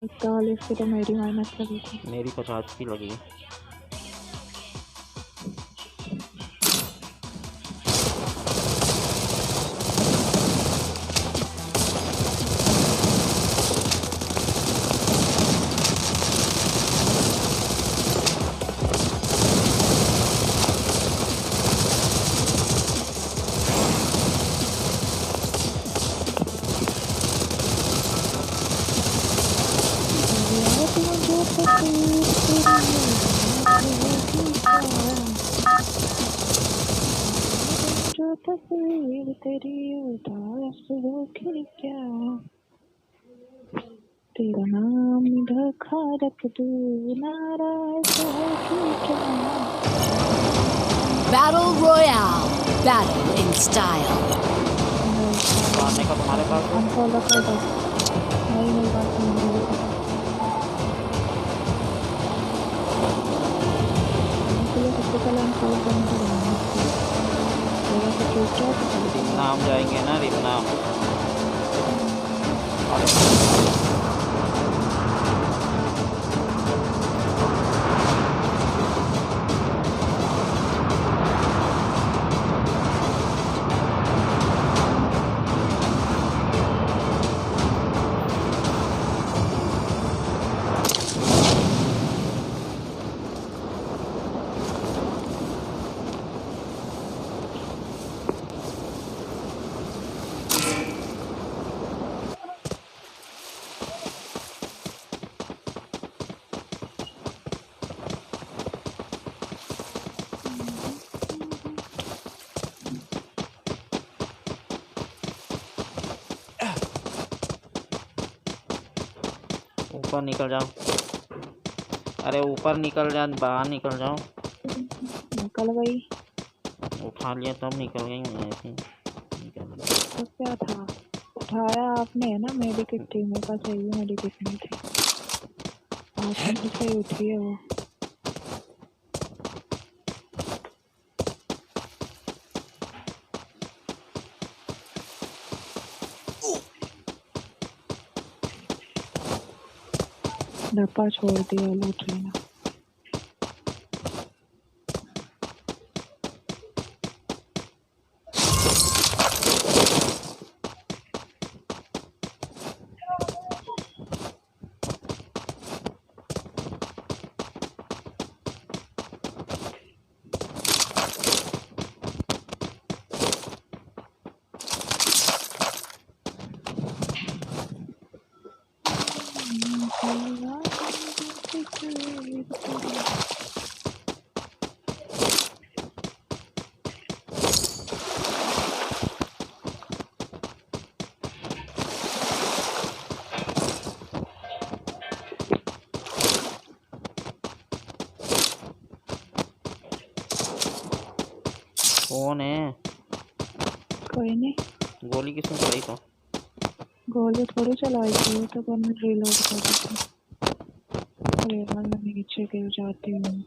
41 की तो मेरी माइनस लगी थी। मेरी 50 की लगी। जो तस्वीर तेरी उदास होगी क्या, तेरा नाम ढका रख तू नाराज होगी क्या। Battle Royale. Battle in style. मारने का तुम्हारे पास है? अनफॉलो कर दो। नहीं मेरी बात नहीं होगी। इसलिए सबसे पहले अनफॉलो करने का बनाना क्या नाम जाएंगे ना रिमना। ऊपर निकल जाओ। अरे ऊपर निकल जा, बाहर निकल जाओ। निकल गई। उठा लिया तब निकल गई मैं ऐसे। तो क्या था, उठाया आपने है ना। मेडिकेट थी मेरे पास, है मेडिकेट नहीं थी। आपने से उठी है वो। डब्बा छोड़ दिया, लूट लेना। कौन है? कोई नहीं। गोली किसने चलाई? तो गोली थोड़ी चलाई थी, तो मैं रीलोड कर दी थी। अरे मैं नीचे गिर जाती हूँ।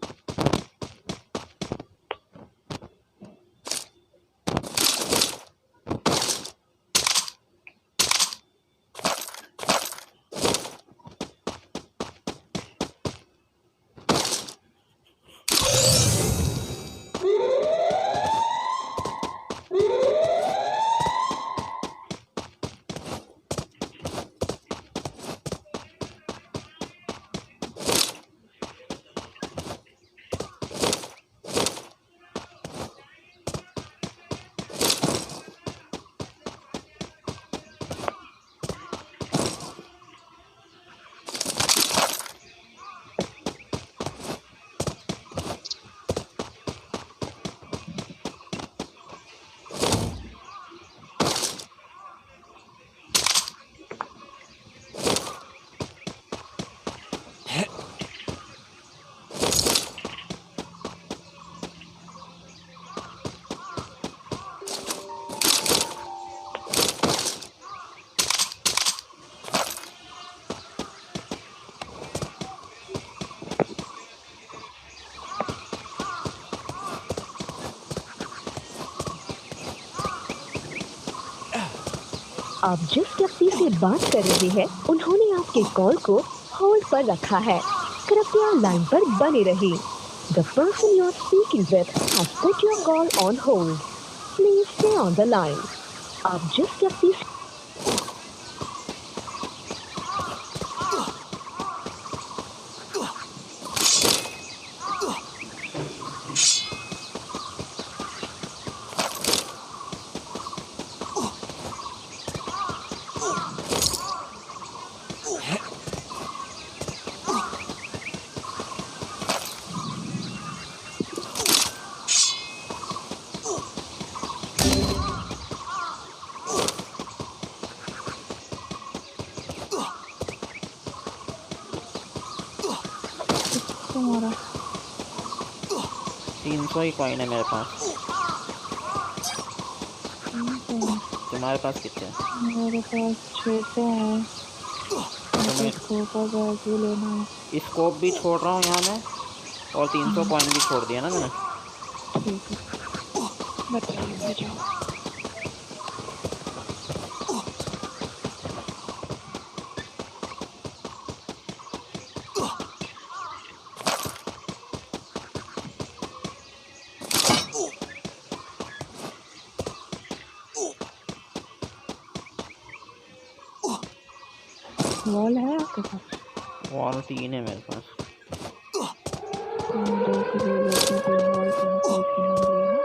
आप जिस व्यक्ति से बात कर रहे हैं उन्होंने आपके कॉल को होल्ड पर रखा है। कृपया लाइन पर बने रहिए। The person you are speaking with has put your call on hold. Please stay on the line. आप जिस व्यक्ति तुम्हारा 300 ही कॉइन है मेरे पास। तुम्हारे पास कितने? मेरे पास 600 है। मुझे स्कोप और बैग भी लेना है। स्कोप भी छोड़ रहा हूँ यहाँ मैं, और 300 कॉइन भी छोड़ दिया ना मैंने। ठीक है, बताइए जाओ। वॉल है आपके पास? वॉल 3 है मेरे पास। हम 2 के लिए लेते हैं, 3 वॉल कंप्लीट करेंगे ना।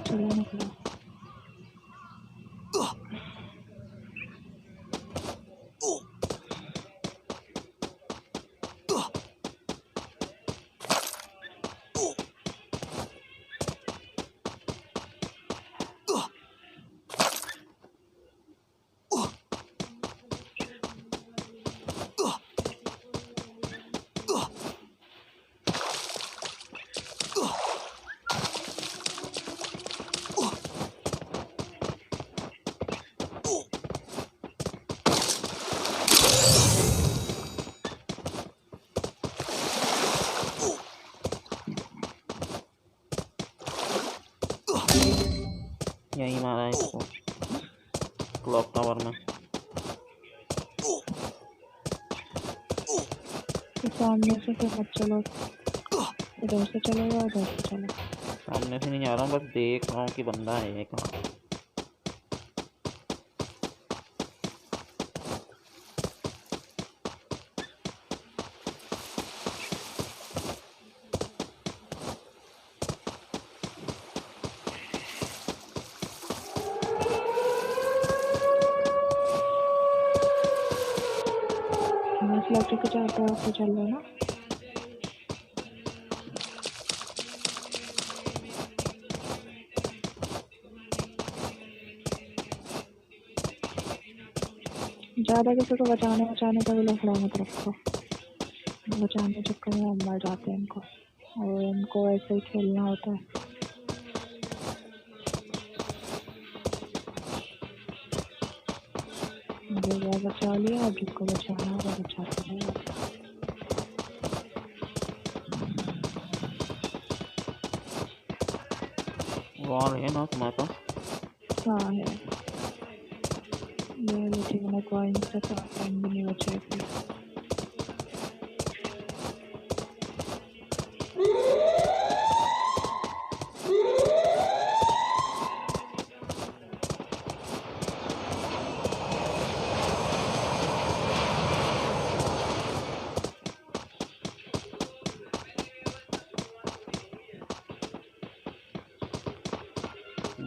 चलो निकलो। यही मारा है इसको क्लॉक टावर में। तो सामने से फिर मत चलो, इधर से चलेगा, उधर से चलो। सामने से नहीं जा रहा हूँ, बस देख रहा हूँ कि बंदा है कहाँ। बस लड़के के चाहते हो तो चल लो ना। ज़्यादा किसी को बचाने का भी लफड़ा मत रखो। बचाने चक्कर में हम मर जाते हैं इनको, और इनको ऐसे ही खेलना होता है। मुझे बचा लिया, अब जिसको बचाना होगा बचाते रहेगा। वॉल है ना तुम्हारे पास? हाँ है, ये लेकिन मैंने कॉइन से कॉइन भी नहीं बचे थे।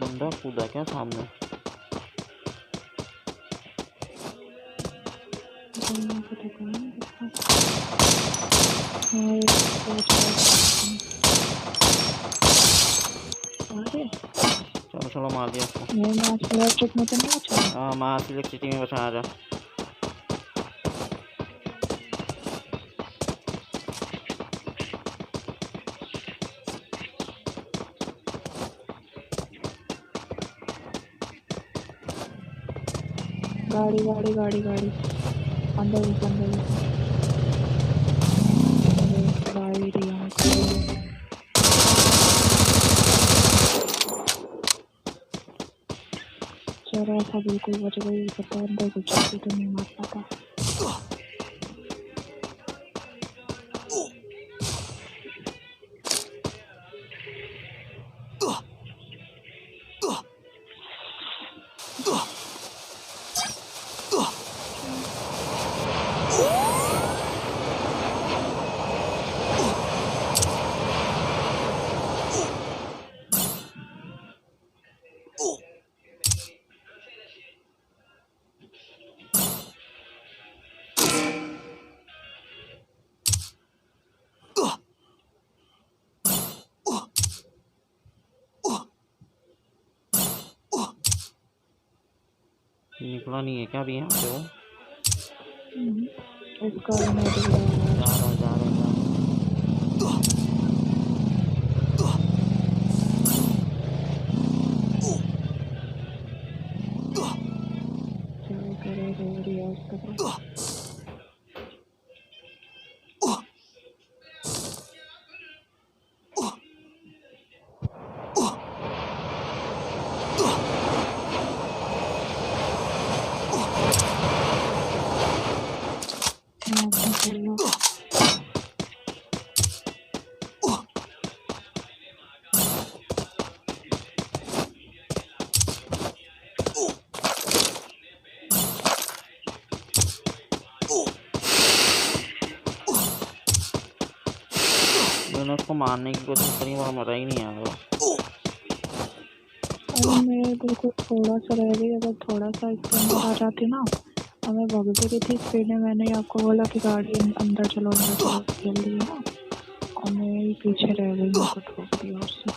बंदा कूदा क्या सामने? चलो चलो मार दिया उसको। मैं मार्च इलेक्ट्रिक में तो नहीं बचा। हाँ मार्च इलेक्ट्रिसिटी में बचा। आ जा। गाड़ी गाड़ी गाड़ी गाड़ी अंदर घुस अंदर घुस। गाड़ी चलो अगर ऐसा बिल्कुल बच गई तो अंदर कुछ जाती तो नहीं मार पाता। निकला नहीं है क्या अभी यहाँ से वो? इसका भी नहीं दिख रहा है। जा रहा जा रहा जा चलो करे रो रही है उसका तो। चलो मैंने उसको मारने की कोशिश करी वहाँ मरा ही नहीं यार वो। अरे मेरे बिल्कुल थोड़ा सा रह गई, अगर थोड़ा सा इसके अंदर आ जाती ना और मैं भाग भी रही थी स्पीड में। मैंने आपको बोला कि गाड़ी अंदर चलो जल्दी है ना, और मैं ही पीछे रह गई, मेरे को ठोक दिया उससे।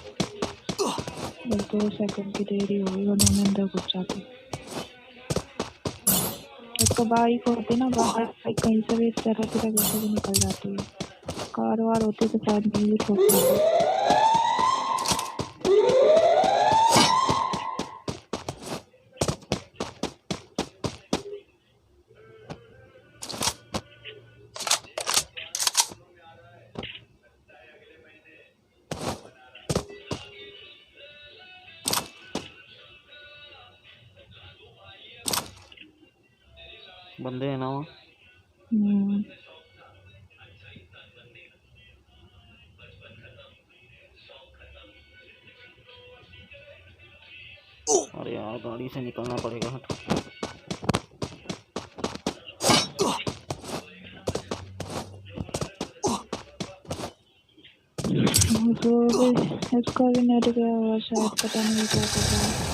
बस 2 सेकंड की देरी हो गई वरना मैं अंदर घुस जाती। इसको बाइक होती ना, बाइक कहीं से भी इस तरह की जगह से भी निकल जाती है। कार वार होती तो शायद नहीं भी ठोक पाती। बंदे हैं ना वहाँ? अरे यार गाड़ी से निकलना पड़ेगा। हट तो इसका भी नेट गया हुआ शायद, पता नहीं क्या कर रहा है।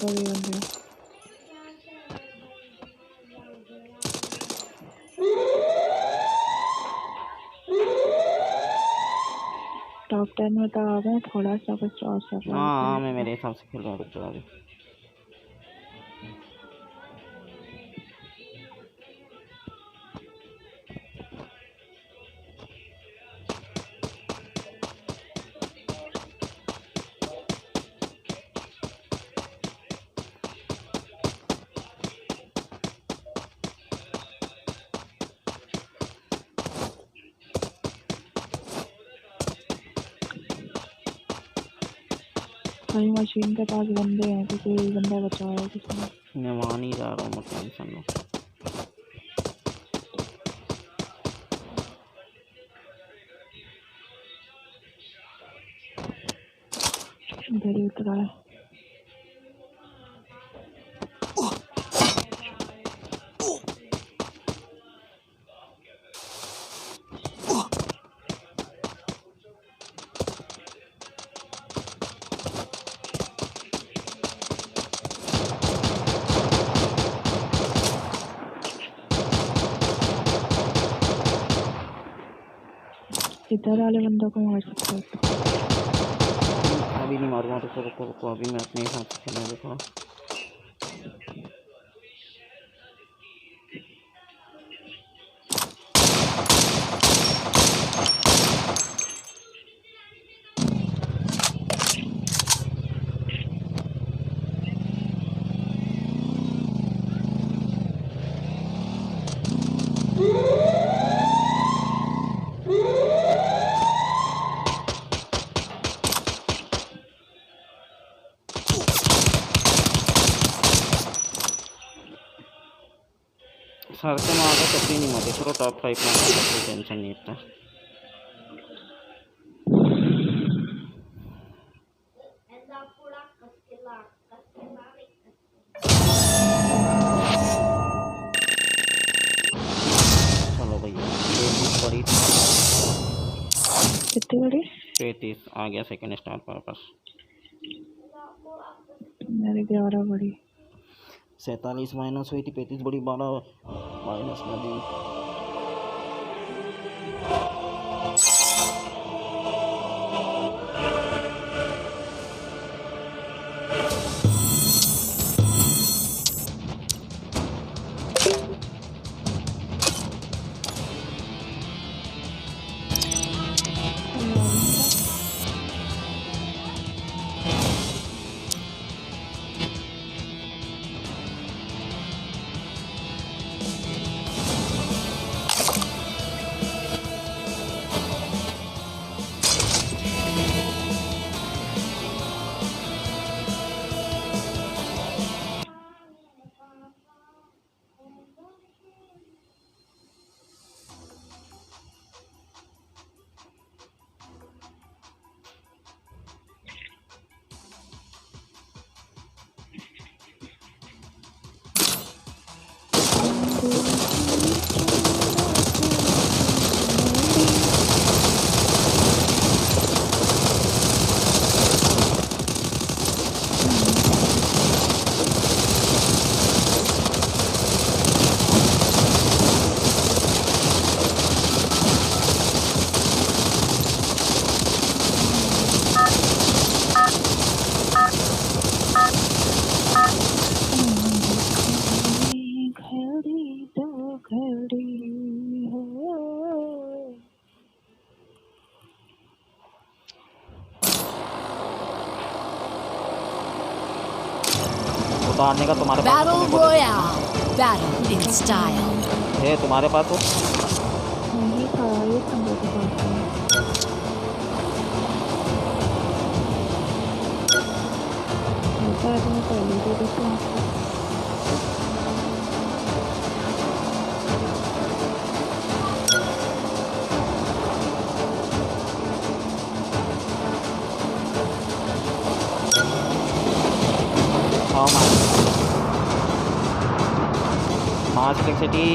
कोई बंदे टॉप 10 में तो आ गए, थोड़ा सा कुछ और सर्वाइव हाँ मैं करेंगे। मेरे हिसाब से खेल रहा हूँ चला भी। भाई मशीन के पास बंदे हैं, क्योंकि एक बंदा बचा है किसने। मैं वहाँ नहीं जा रहा हूँ, मैं टेंशन लो। इधर ही उतरा है। इधर वाले बंदों को मार सकते हो। अभी नहीं मारूंगा, रुको रुको रुको, अभी मैं अपने हिसाब से खेलने देखो। सर से मार के कभी नहीं मारे, चलो टॉप 5 में कोई टेंशन नहीं इतना। चलो भैया, 33 कितनी बड़ी? 35 आ गया सेकंड स्टार पर बस। मेरी 11 बड़ी। 47 माइनस हुई थी, 35 बड़ी, 12 माइनस में दी। उतारने का तुम्हारे पास Battle Royale. Battle in style. है, तुम्हारे पास तो नहीं था, ये बंदे के पास है। होता है तो मैं पहले भी देखती हूँ। मास इलेक्ट्रिसिटी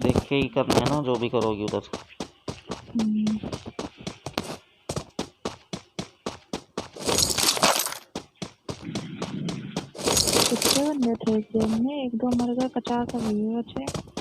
देख के ही करना है ना, जो भी करोगी उधर। कितने बंदे थे इस गेम में, 1-2 मर गए, 50 अभी भी बचे।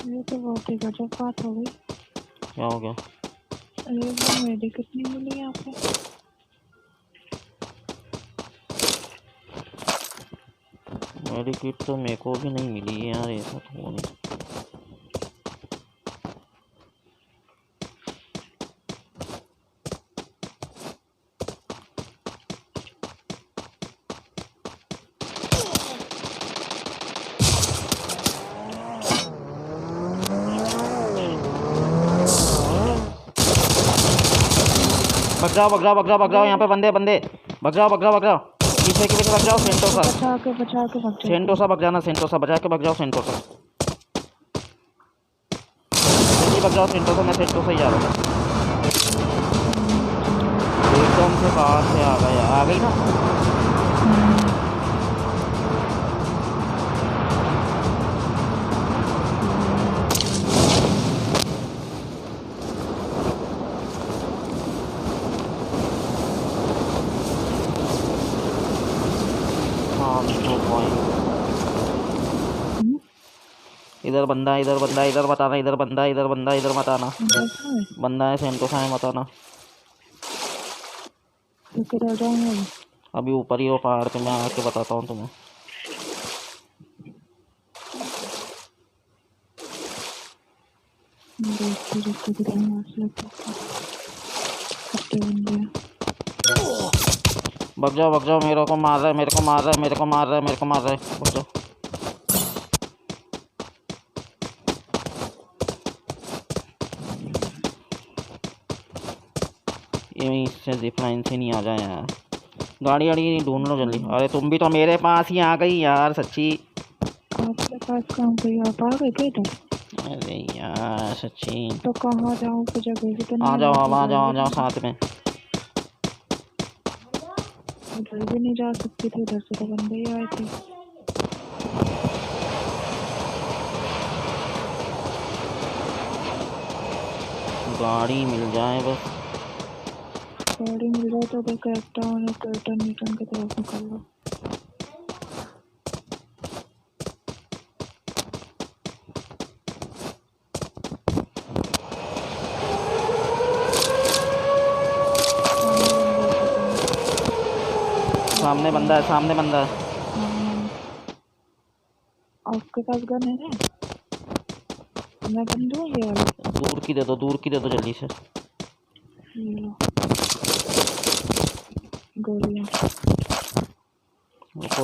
ये तो बहुत ही गजब बात हो गई। क्या हो गया? अरे वो मेडिकेट नहीं मिली यहाँ पे। मेरी किट तो मेरे को भी नहीं मिली है यार, ऐसा तो हो नहीं। भग जाओ यहाँ पे बंदे भग जाओ पीछे के पीछे भग जाओ। सेंटोसा बचा के भग जाओ। सेंटोसा भग जाना, सेंटोसा बजा के भग जाओ। सेंटोसा नहीं भग जाओ, सेंटोसा मैं सेंटोसा ही जा रहा था। एकदम से बाहर से आ गई ना। इधर बंदा इधर बताना, इधर बंदा इधर मत आना। बंदा है सेंटोसा में मत आना। अभी ऊपर ही हो पहाड़ पे, मैं आके बताता हूँ तुम्हें। भग जाओ मेरे को मार रहा है भग जाओ। ये इससे जिप लाइन से नहीं आ जाए यार। गाड़ी ढूंढ लो जल्दी। अरे तुम भी तो मेरे पास ही आ गई यार, सच्ची। आपके पास काम कोई आप आ गए थे इधर? अरे यार सच्ची। तो कहाँ जाऊँ, कुछ जगह भी तो नहीं। आ जाओ साथ में। उधर भी नहीं जा सकती थी, उधर से तो बंदे ही आए थे। गाड़ी मिल जाए बस। गाड़ी मिल जाए तो देखो एक टर्न की तरफ निकल लो। सामने बंदा है। आपके पास गन है ना? मैं गन दूँ ये वाला? दूर की दे दो जल्दी से। ये लो गोलियां।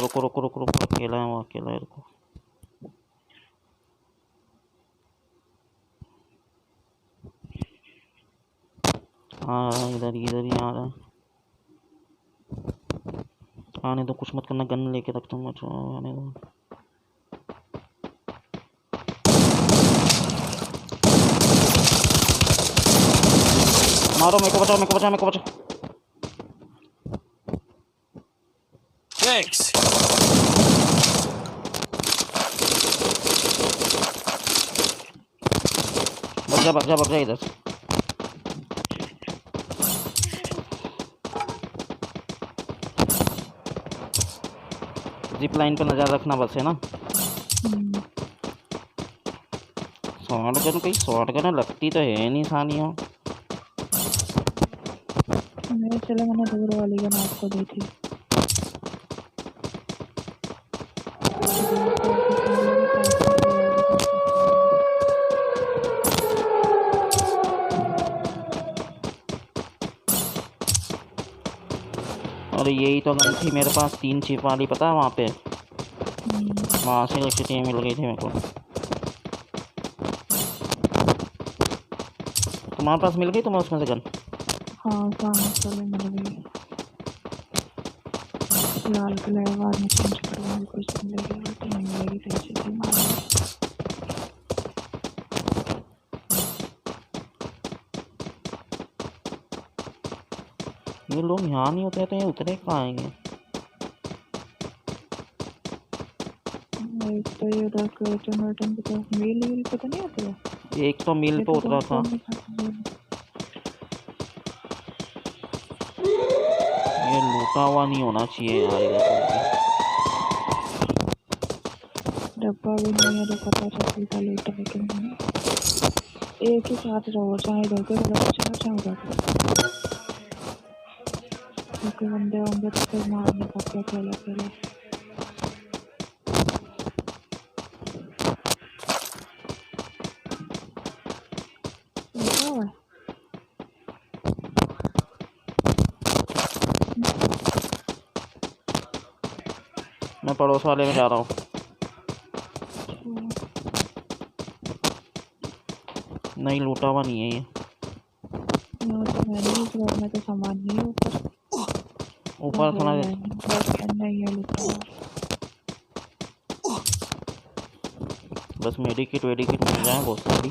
रुको अकेला है वो, अकेला है। रुको हाँ इधर ही आ रहा है। आने दो, कुछ मत करना, गन लेके रखता हूँ मैं। आने दो। मारो, मेरे को बचाओ, मेरे को बचाओ, मेरे को बचाओ। Thanks. भाग जा इधर से। जिप लाइन पर नजर रखना बस, है ना। शॉर्ट गन लगती तो है नहीं सानियों। चलो मैंने दूर वाली गन आपको दी थी। और यही तो गन थी मेरे पास, 3 चिप वाली, पता है वहाँ पे। वहाँ से इलेक्ट्रिसिटी मिल गई थी मेरे को। तुम्हारे पास मिल गई तुम्हें उसमें से गन? हाँ चलो मिल गई। लाल कलर बाद में चेंज करवाने कुछ मिलेगी तो नहीं मिलेगी, कैसे थी मालूम। ये लोग यहाँ नहीं होते तो ये उतरे कहाँ आएंगे? एक तो ये उधर कर्टन की तरफ मिल पता नहीं आती है। एक तो मिल पे उतरा था। ये लूटा हुआ नहीं होना चाहिए यार इधर। डब्बा भी नहीं है तो पता चलती था लूटा है कि नहीं। एक ही साथ रहो, चाहे इधर के तरफ चलो चाहे उधर के। क्योंकि बंदे होंगे तो फिर मारने का क्या अकेले। मैं पड़ोस वाले में जा रहा हूँ। नहीं लूटा हुआ नहीं है ये। तो मैंने इस घर में तो सामान नहीं है ऊपर सुना नहीं है लूटा हुआ। बस मेडिकिट वेडिकिट मिल जाए बहुत सारी।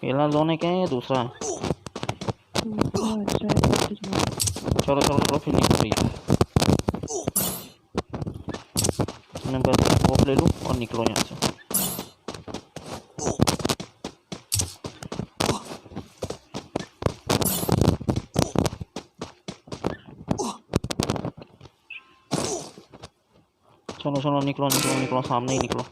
पहला जोन है क्या है, दूसरा है? चलो चलो चलो फिर निकल रही है। मैं बस वो ले लूँ और निकलो यहाँ से। चलो चलो निकलो निकलो निकलो, सामने ही निकलो।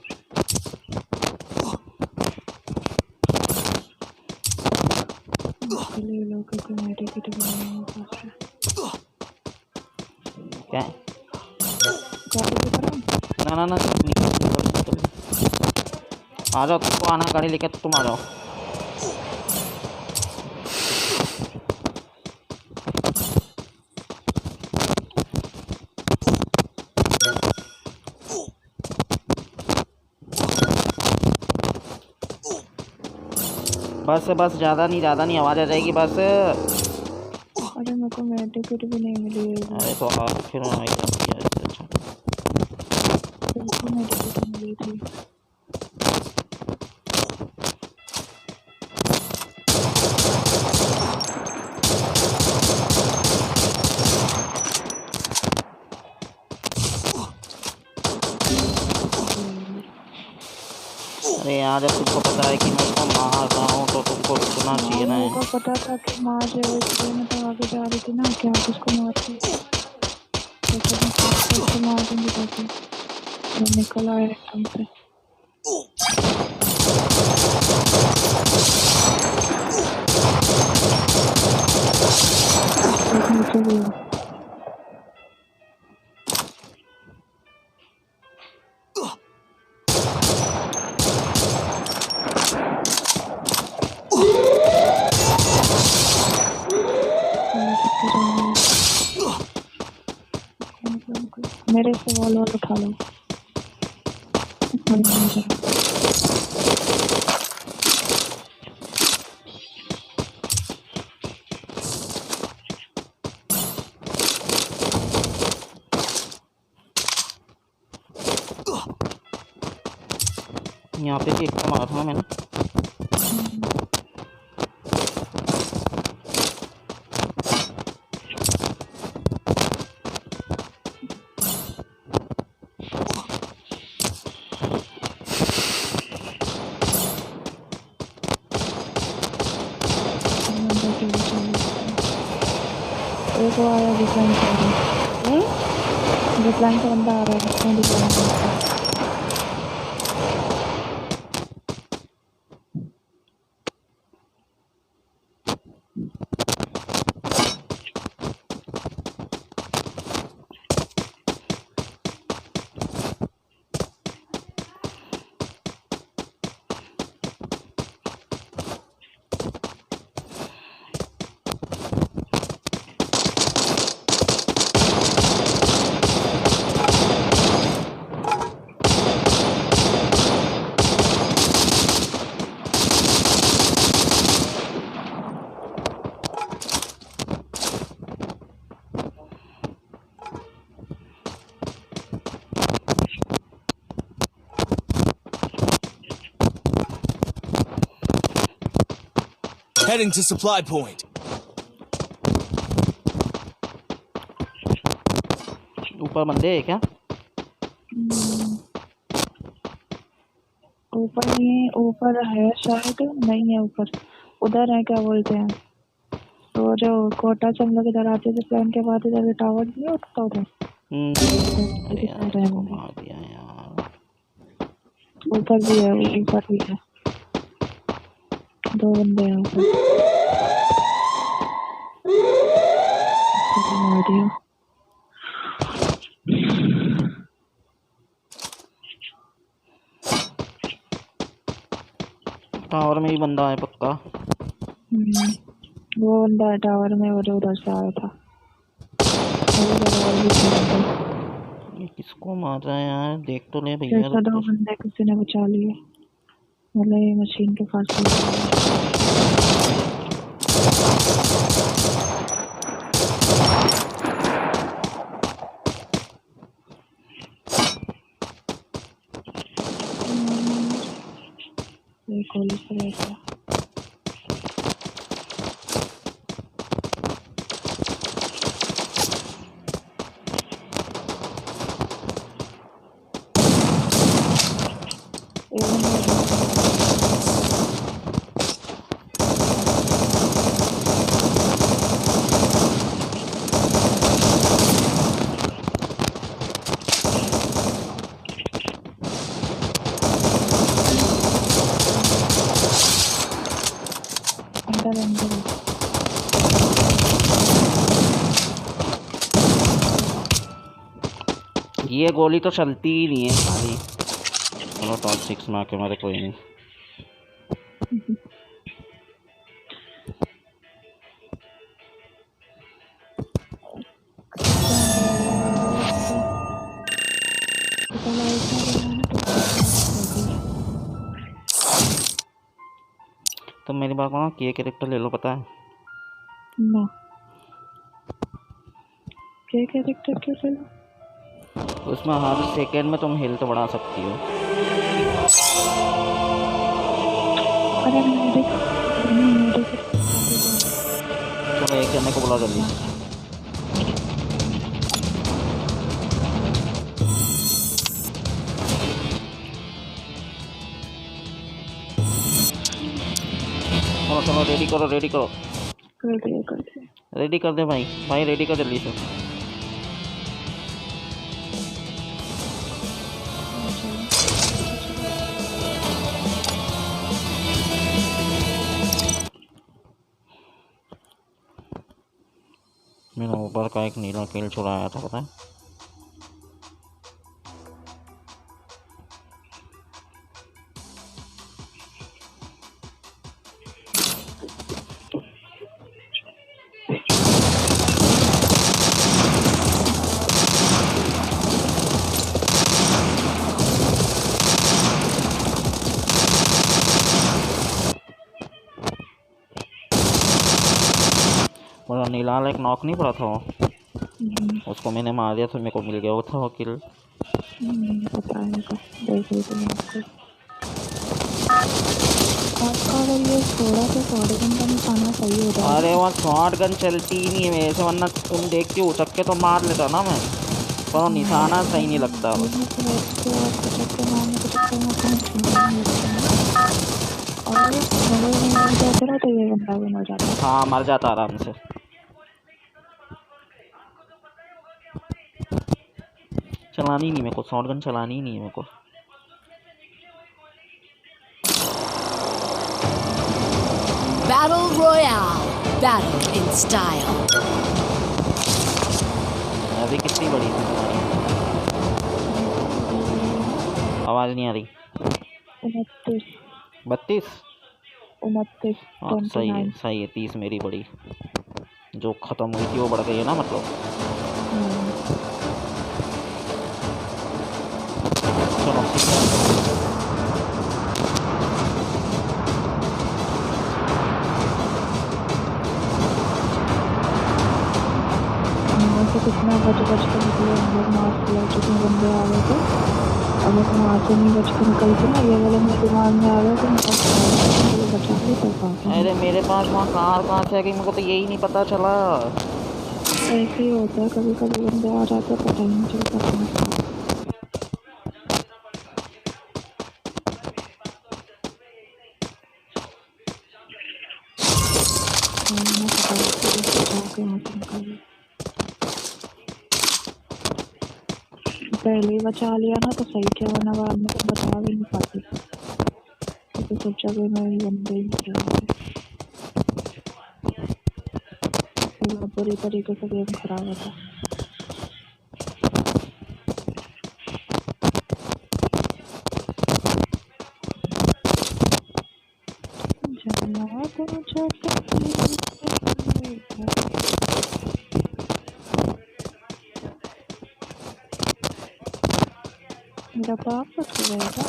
क्या है? ना निकल। आ जाओ, तुमको आना गाड़ी लेके, तुम आ जाओ। बस ज़्यादा नहीं आवाज़ आ जाएगी बस। अरे मेरे को मेडिकेट भी नहीं मिली है। अरे तो फिर अच्छा मेडिकेट मिली थी। अरे यार जब तुमको पता है कि मैं उसको मार रहा हूँ तो तुमको रुकना चाहिए ना। मेरे को पता था कि मार जाए, इसलिए मैं तो आगे जा रही थी ना कि आप उसको मारती तो मार दूंगी कैसे। तो निकल आया एकदम से। नीचे भी हो। मेरे से वॉल उठा लो। यहाँ पे भी एक को मारा था ना मैंने। एक वो आया डिफेंस आ रहा है, डिफेंस का बंदा आ रहा है, उसने डिफेंस कर रहा है। Heading to supply point. ऊपर बंदे है क्या? ऊपर नहीं, ऊपर है शायद, नहीं है ऊपर, उधर है, क्या बोलते हैं तो जो कोटा से हम लोग इधर आते थे प्लान के बाद, इधर टावर नहीं उठता उधर, अरे यार उधर है वो। इसको मार दिया यार। ऊपर भी है, ऊपर भी है, दो बंदे हैं ऊपर। मार दिया। टावर में ही बंदा है पक्का। वो बंदा टावर में, वो जो उधर से आया था। और भी थे बंदे। ये किसको मार रहा है यार? देख तो ले भैया। जैसा दो बंदे किसी ने बचा लिए, मतलब ये मशीन के पास गोली से रहता। अंदर अंदर ये गोली तो चलती ही नहीं है खाली। चलो टॉप 6 में आके मारे, कोई नहीं। तो मेरी बात ना, के कैरेक्टर ले लो, पता है ना क्या कैरेक्टर क्यों चलो, उसमें हर सेकंड में तुम हेल्थ बढ़ा सकती हो। अरे मेरे चलो एक जने को बुला जल्दी से। चलो चलो रेडी करो, रेडी करो, कर दिया रेडी कर दे भाई, भाई रेडी कर जल्दी से। मैंने ऊपर का एक नीला किल चुराया था, पता है। और नीलाल एक नॉक नहीं पड़ा था वो, उसको मैंने मार दिया तो मेरे को मिल गया वो था वो किल। पता है, देख रही थी मैं आपको। आपका अगर ये थोड़ा सा शॉटगन का निशाना सही हो जाए अरे वहाँ शॉर्ट गन चलती ही नहीं है मेरे से, वरना तुम देखती हो उचक के तो मार लेता ना मैं, पर निशाना सही नहीं लगता बस। और बगल में मर जाते ना तो ये बंदा भी मर जाता है। हाँ मर जाता आराम से। चलानी नहीं मेरे को, शॉर्ट गन चलानी ही नहीं है मेरे को। Battle Royale. Battle in style. अभी कितनी बड़ी थी तुम्हारी आवाज़ नहीं आ रही। 29 32। 29 हाँ सही है 29। सही है, 30 मेरी बड़ी, जो ख़त्म हुई थी वो बढ़ गई है ना मतलब। चलो तो कितना बच के निकले हम लोग, मास्क लग चुके बंदे आ गए थे। अगर तुम वहाँ से नहीं बच के निकलती ना, ये वाले मेरे दिमाग में आ गया तो मैं बचा नहीं कर पाती। अरे मेरे पास वहाँ कार कहाँ से आ गई, मेरे को तो यही नहीं पता चला। ऐसे ही होता है, कभी कभी बंदे आ जाते हैं, पता ही नहीं चलता कहाँ से। मैं बचा के यहाँ से निकली। पहले ही बचा लिया ना तो सही क्या, वरना बाद में तो बचा भी नहीं पाती, तो सब जगह में ही बंदे ही निकल आते। पूरा बुरी तरीके से गेम खराब होता। मेरा बाप कुछ हो गया था।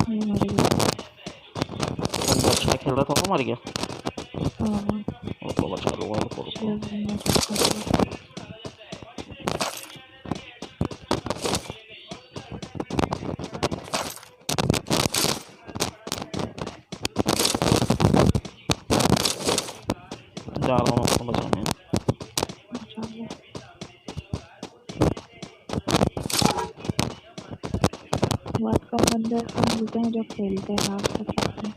मर गया। तुम अच्छा खेल रहा था तो मर गया। हाँ और तो बचा लूँगा रुको। जा रहा हूँ उसको बचाने। बहुत कम बंदे ऐसे मिलते हैं जो खेलते हैं रात को खेलते हैं।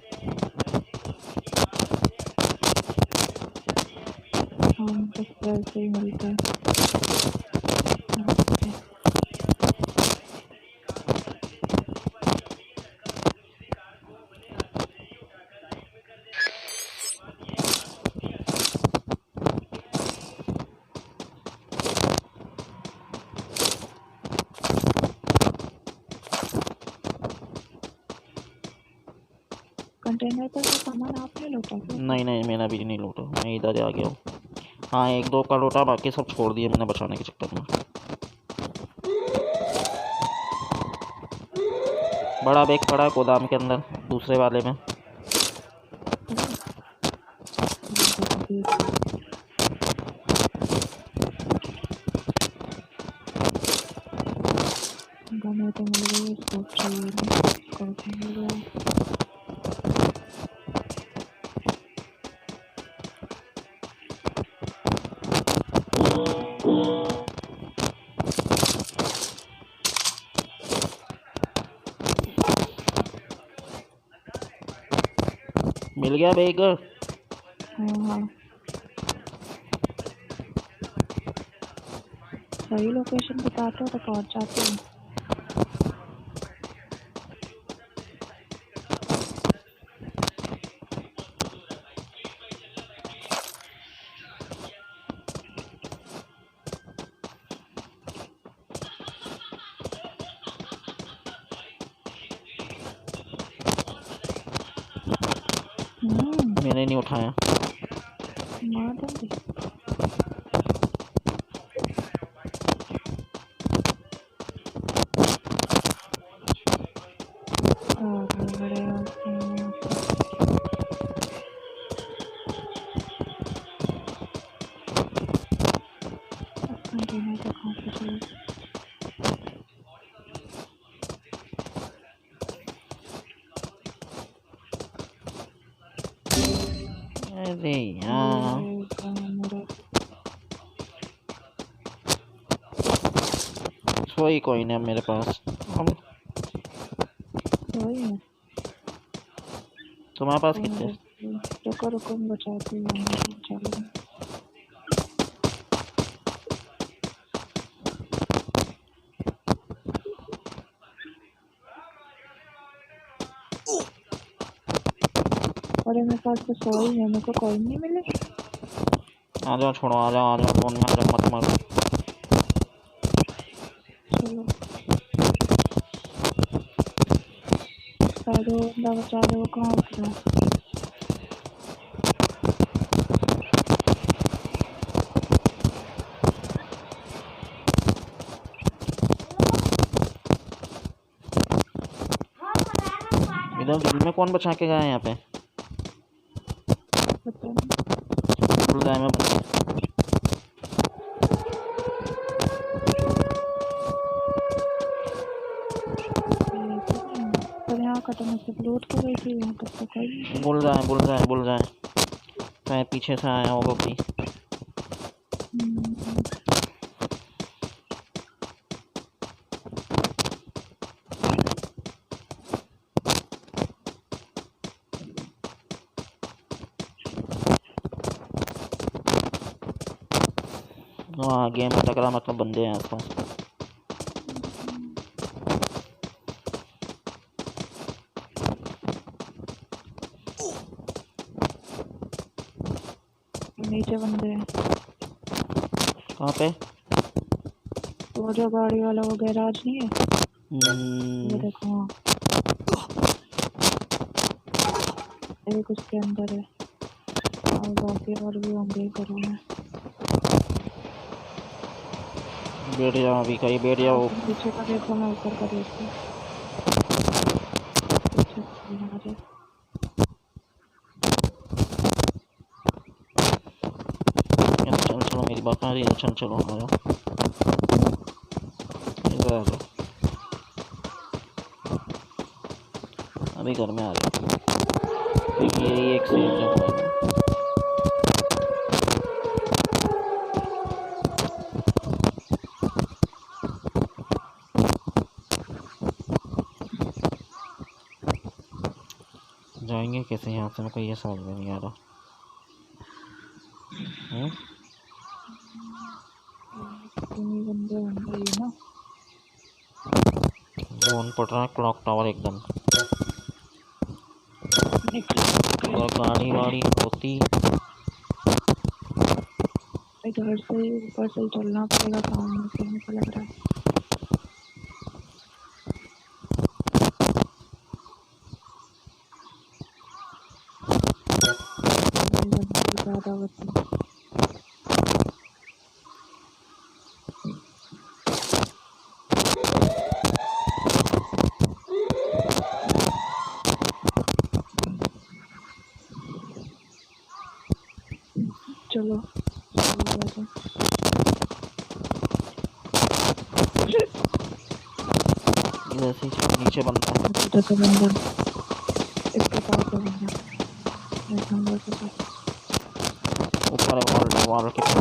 हम बस वैसे ही मिलते हैं। कंटेनर पर का सामान आपने लूटा क्या? नहीं नहीं मैंने अभी नहीं लूटा, मैं इधर आ गया हूँ। हाँ एक दो का लूटा, बाकी सब छोड़ दिए मैंने बचाने के चक्कर में। बड़ा बैग पड़ा है गोदाम के अंदर दूसरे वाले में। गने तो मिल गई, स्कोप चाहिए नहीं, स्कोप मिल गया। मिल गया बैग। हाँ सही लोकेशन बताते हो तो पहुँच जाते हैं। मैंने नहीं उठाया। मार दूँगी। बड़े नहीं तो कहाँ पे चले। अरे यार ये कहाँ मेरा सोई कोई नहीं अब मेरे पास। अब वही है। तुम्हारे पास तो कितने? रुको रुको मैं बचाती हूँ चलो। अरे मेरे पास तो 100 ही है, मेरे को कोई नहीं मिले। आ जाओ छोड़ो, आ जाओ फोन में आ जाओ, मत मारो। चलो साधु बंदा बचा दो, वो कहाँ उतरा। इधर दिल में कौन बचा के गया है यहाँ पे? पता नहीं। भूल गया मैं बंदा। ये तो नहीं है। पर यहाँ का तो मैं सब लूट कर गई थी, यहाँ तक तो कोई नहीं। भूल जाए चाहे पीछे से आया होगा कोई। हाँ गेम में टकरा मतलब बंदे हैं आसपास। नीचे बंदे हैं। कहाँ पे? वो जो गाड़ी वाला वो गैराज नहीं है, वो देखो वहाँ। एक उसके अंदर है और बाकी और भी होंगे घरों में। बैठ जाओ अभी, कहीं बैठ जाओ। पीछे का देखो, मैं ऊपर का देखती हूँ। पीछे से हमारे चल चलो मेरी बात आ रही है, चल चलो आ जाओ इधर आ जाओ। अभी घर में आ जाओ, ये एक सेफ जगह है। जाएंगे कैसे यहाँ से, मेरे को ये समझ में नहीं आ रहा। तीन बंदे होंगे ये ना। ड्रोन पड़ रहा है क्लॉक टावर एकदम। निकल और गाड़ी वाड़ी होती। इधर से ही ऊपर से ही चलना पड़ेगा, सामने से मुझे लग रहा है। ज़्यादा बच्चे चलो इधर से नीचे बनता है। इधर से बंदा, इसके पास है बंदा, एक नंबर के पास। ऊपर है वॉल के पास।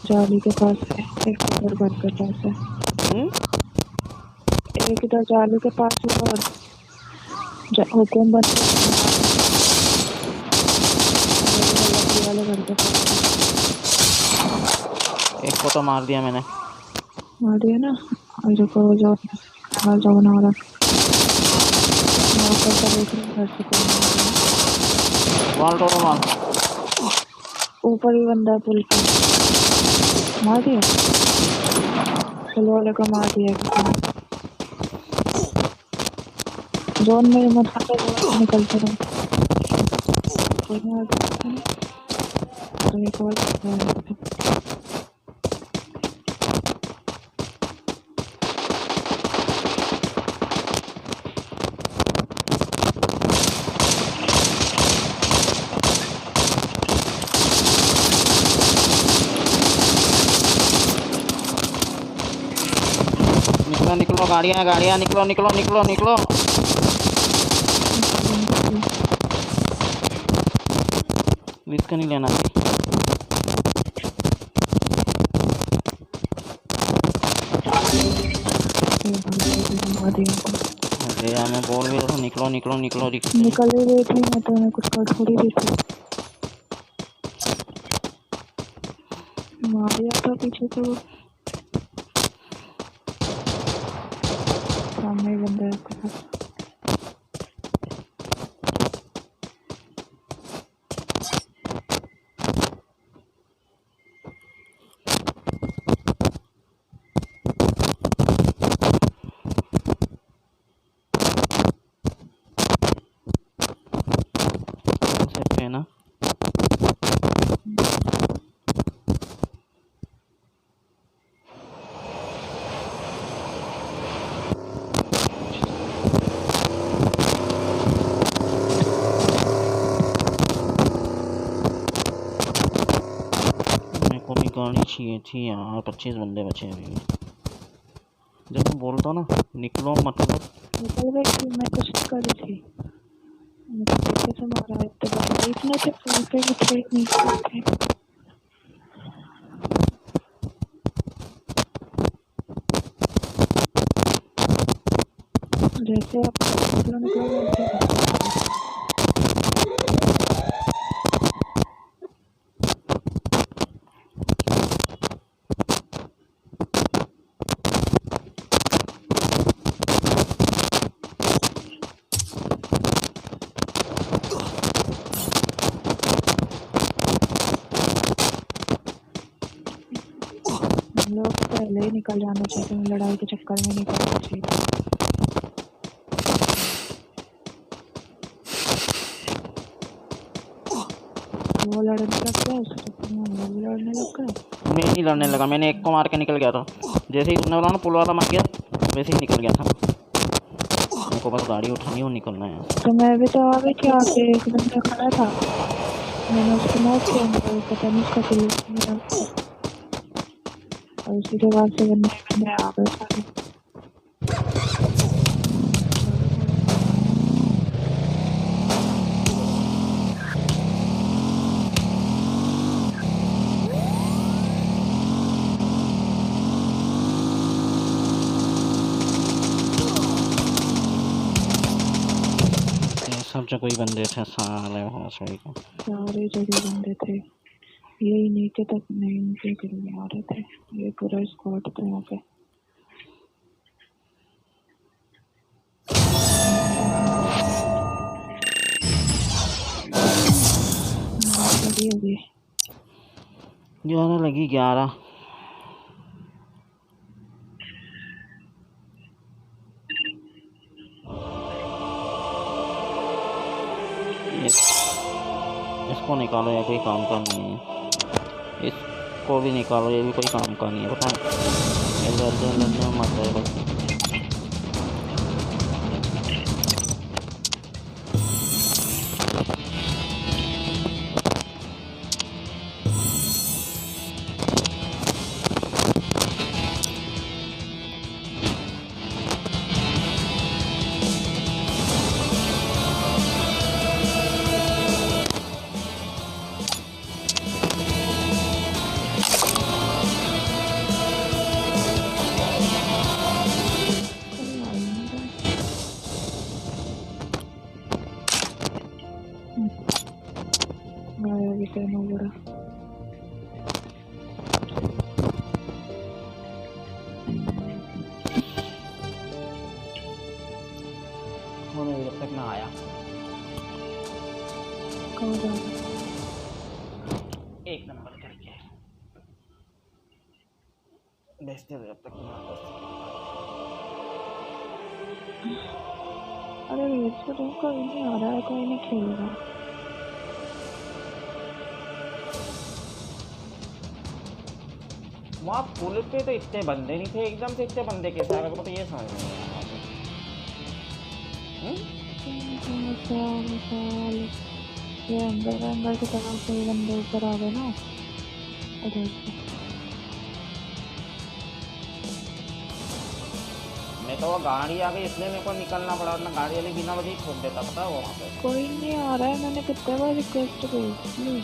जाली के पास है, एक इधर घर के पास है। एक इधर जाली के पास है और हुकुम बन वाले घर के पास है। एक को तो मार दिया मैंने। मार दिया ना। और जो को जाओ जाओ ना वाला ऊपर का देख रहे घर से कोई नहीं आ रहा। वॉल तोड़ो वॉल। ऊपर ही बंदा है पुल पे, मार दिया। पुल वाले को मार दिया किसी ने। जोन में मत आते, जोन से निकलते रहो। कोई नहीं आ सकता है। तो एक और गाड़ियाँ गाड़ियाँ, निकलो निकलो निकलो निकलो। रिस्क नहीं लेना। अरे यार मैं बोल भी रहा था निकलो निकलो निकलो रिस्क नहीं। निकल ही रही थी मैं, तो मैं कुछ कर थोड़ी रही थी। मार दिया था पीछे से, सामने ही बंदा है उसके पास। सकते हैं ना। मेरे को भी गाड़ी चाहिए थी यार, 25 बंदे बचे अभी भी। जब मैं बोलता ना निकलो मतलब निकल गई थी मैं, कुछ नहीं कर रही थी। मुझे पीछे से मारा, इतने बंदे इतने से फूल पे भी थे, नीचे थे। जैसे आप निकलो निकलो वैसे हम लोग पहले ही निकल जाना चाहिए, लड़ाई के चक्कर में नहीं करना चाहिए। वो लड़ने लग गया, उसके चक्कर में हम लोग भी लड़ने लग गए। मैं नहीं लड़ने लगा, मैंने एक को मार के निकल गया था। जैसे ही तुमने बोला ना पुल वाला मार गया, वैसे ही निकल गया था। मेरे को बस गाड़ी उठानी और निकलना है। तो मैं भी तो आ गई थी, आके एक बंदा खड़ा था, मैंने उसको नोट किया, मुझे पता नहीं उसका पुलिस, और उसी के बाद से बंदे आ गए सारे। सब जगह ही बंदे थे साले भोसड़ी के। सारे जगह बंदे थे, यही नीचे तक नहीं के लिए आ रहे थे, ये पूरा स्क्वाड था यहाँ पे। लगी होगी 11 लगी 11। इसको निकालो, ये कोई काम का नहीं है। इसको भी निकालो, ये भी कोई काम का नहीं है। पता है इधर मत है बस। गाया भी कहना बड़ा। जब तक ना आया कहाँ जा रहा? एक नंबर करके बेचते हुए जब तक ना आता। अरे ये तो कोई नहीं आ रहा है, कोई नहीं खेल रहा। वहाँ पुल पे तो इतने बंदे नहीं थे, एकदम से इतने बंदे कैसे आ गए? तो ये समझ नहीं आया। ये अंदर की तरफ से बंदे ऊपर आ गए ना, उधर से। मैं तो वो गाड़ी आ गई इसलिए मेरे को निकलना पड़ा, वरना गाड़ी वाले बिना वजह ही छोड़ देता, पता है वो वहाँ पे। कोई नहीं आ रहा है, मैंने कितने बार रिक्वेस्ट भेज दी।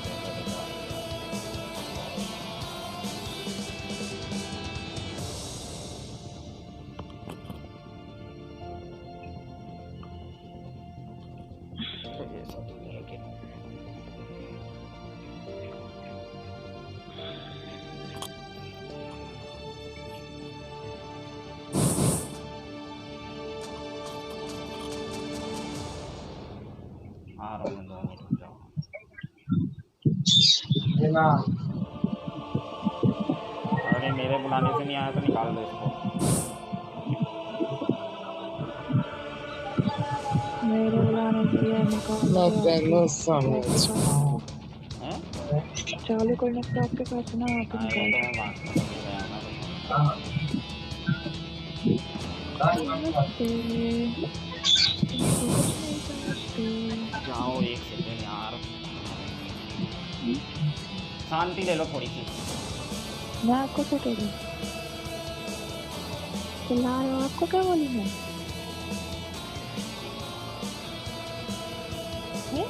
आ रहा हूँ मैं 2 मिनट रुक जाओ। अरे मेरे बुलाने से नहीं आया तो निकाल दो इसको। मेरे बुलाने के लिए निकाल हैं? चालू करने के बाद आपके पास ना आप हाँ, ये तो मैं बात करने गया ना। जाओ 1 सेकंड यार, शांति ले लो थोड़ी सी। मैं आपको क्या कह रही चिल्ला रहे हो, आपको क्या बोली मैं? हैं?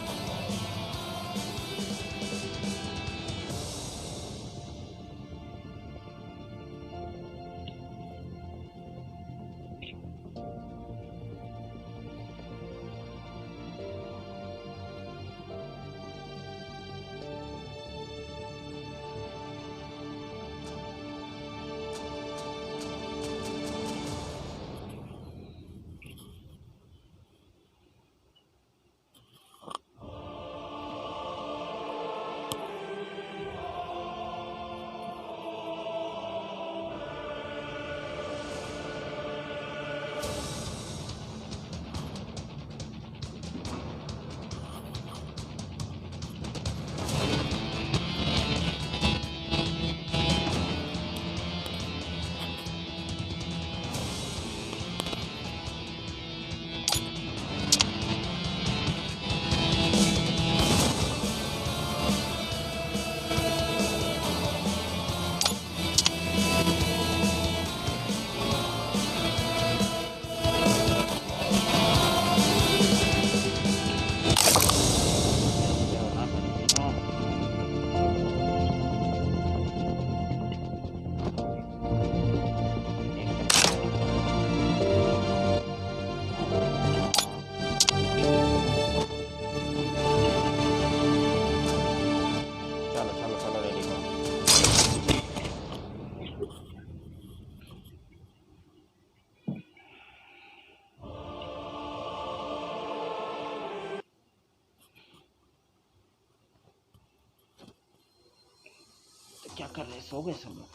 क्या कर रहे, सो गए सब लोग?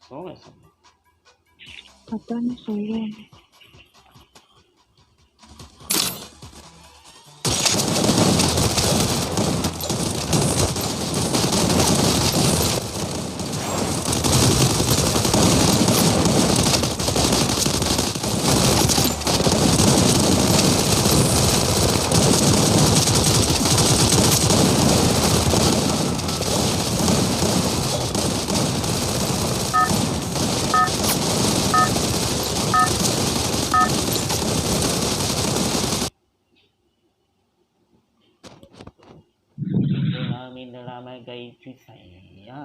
सो गए सब लोग? पता नहीं, सो गए। बिंदड़ा में गई थी सैया,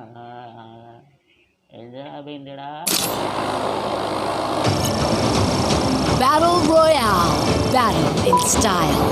बिंदड़ा। Battle Royale. Battle in style.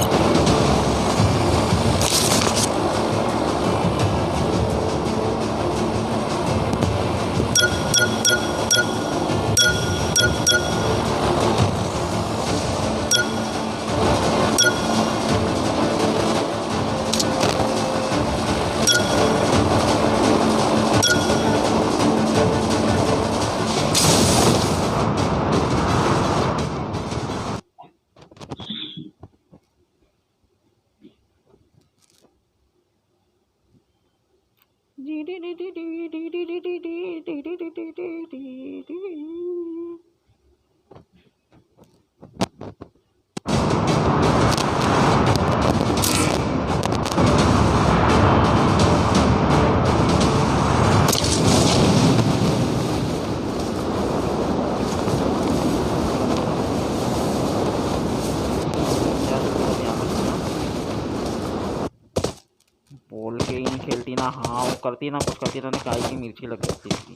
ना हाँ वो करती ना कुछ करती ना काई की मिर्ची लग जाती थी।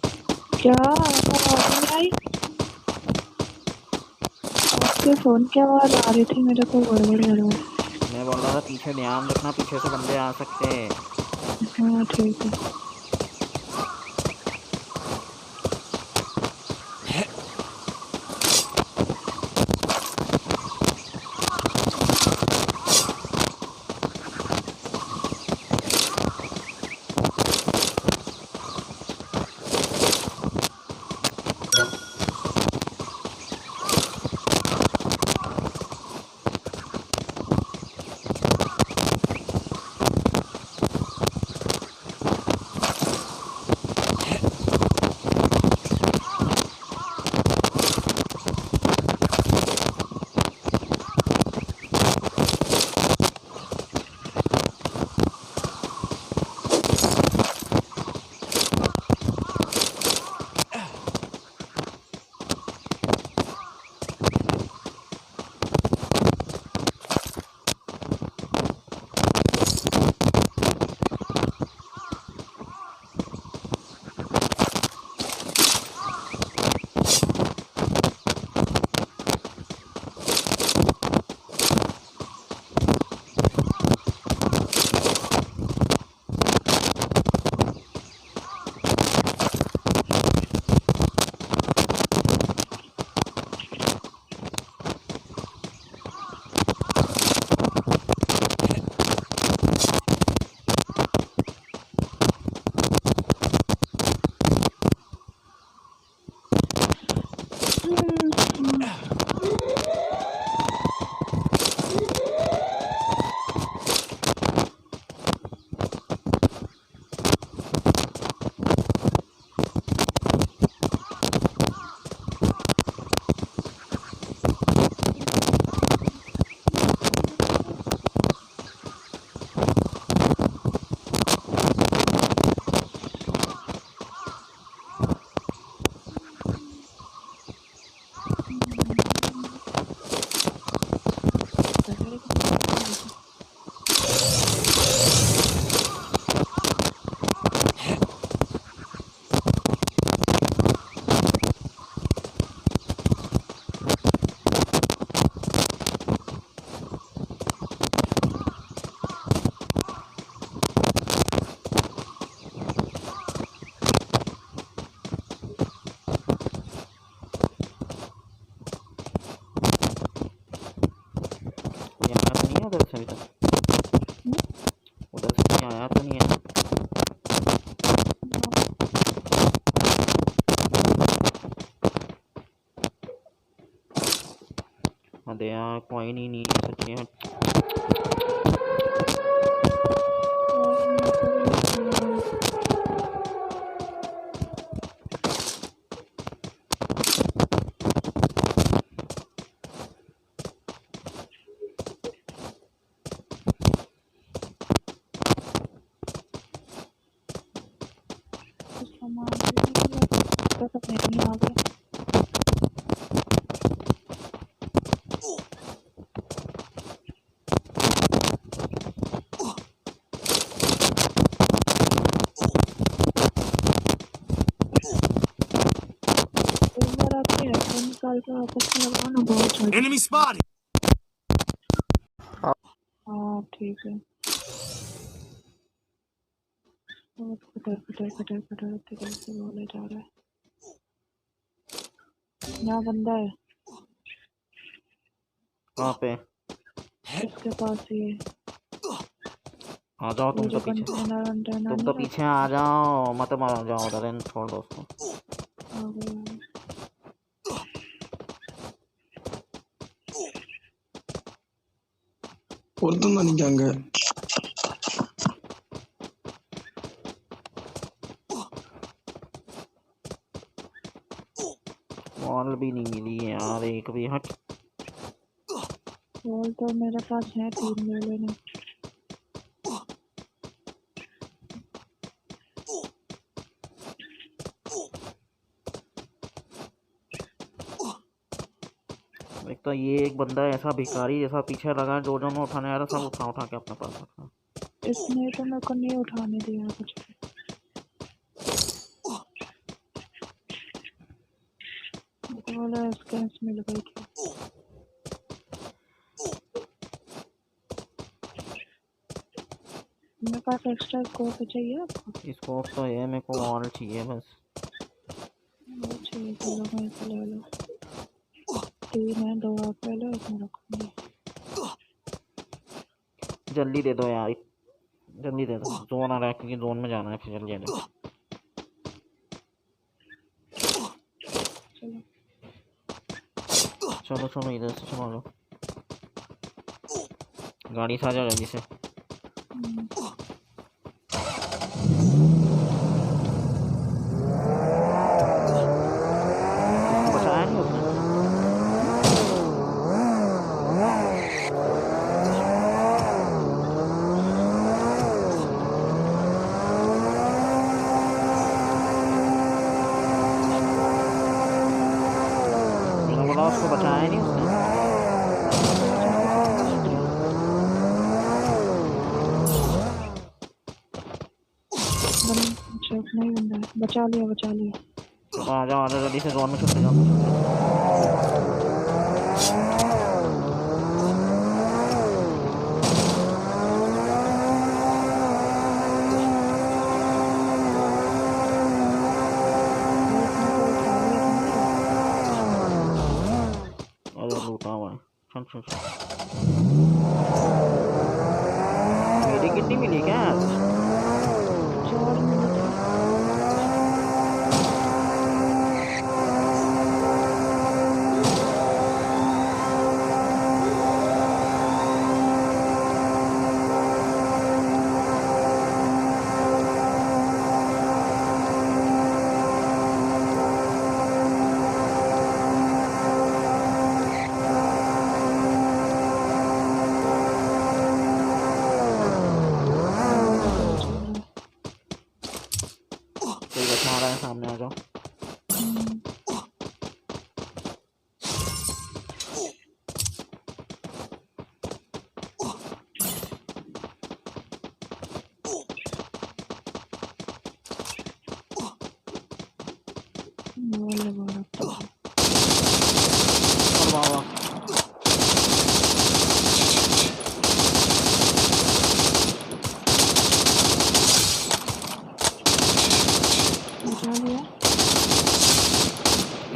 क्या आवाज नहीं आई? आपके फोन की आवाज आ रही थी मेरे को, गड़बड़ गड़बड़। मैं बोल रहा था पीछे ध्यान रखना, पीछे से बंदे आ सकते हैं। हाँ ठीक है। उधर से अभी तक उधर से कोई आया तो नहीं है ना? अरे यार कोई नहीं सच्ची में। नहीं आ गया। निकाल के वापस से लगाओ ना, बहुत जल्दी। Enemy spotted. हाँ ठीक है। Cutter cutter cutter cutter cutter से बोले जा रहा है। यहाँ बंदा है। कहाँ पे? इसके पास ही है। आ जाओ तुम तो पीछे, तुम तो पीछे आ जाओ, मत मार जाओ उधर, छोड़ दो उसको। ஒருத்தன் தான் நிக்காங்க. बॉल भी नहीं मिली यार, एक भी। हट, बॉल तो मेरे पास है, 3 ले लेना। एक तो ये एक बंदा ऐसा भिखारी जैसा पीछे लगा, जो जो मैं उठाने आ रहा सब उठा उठा के अपने पास रखा। इसने तो मेरे को नहीं उठाने दिया कुछ भी। मेरे को बोला स्कैंस मिल गई थी। मेरे पास एक्स्ट्रा स्कोप चाहिए आपको? स्कोप तो है, मेरे को और चाहिए बस। वो चाहिए, चलो मेरे को ले लो। 3 है, 2 आप ले लो, 1 मैं रखूँगी। जल्दी दे दो यार, जल्दी दे दो, जोन आ रहा है क्योंकि जोन में जाना है, फिर जल्दी दे दो। चलो चलो इधर से चलो लो, गाड़ी से आ जाओ जल्दी से। बचाया नहीं उसने। मैंने बोला उसको बचाया नहीं उसने। नहीं बंदा है, बचा लिया। तो आ जाओ जल्दी से, जोन में छुप जाओ। लूटा हुआ है, चल। मेरी कितनी मिली क्या? सामने आ जाओ।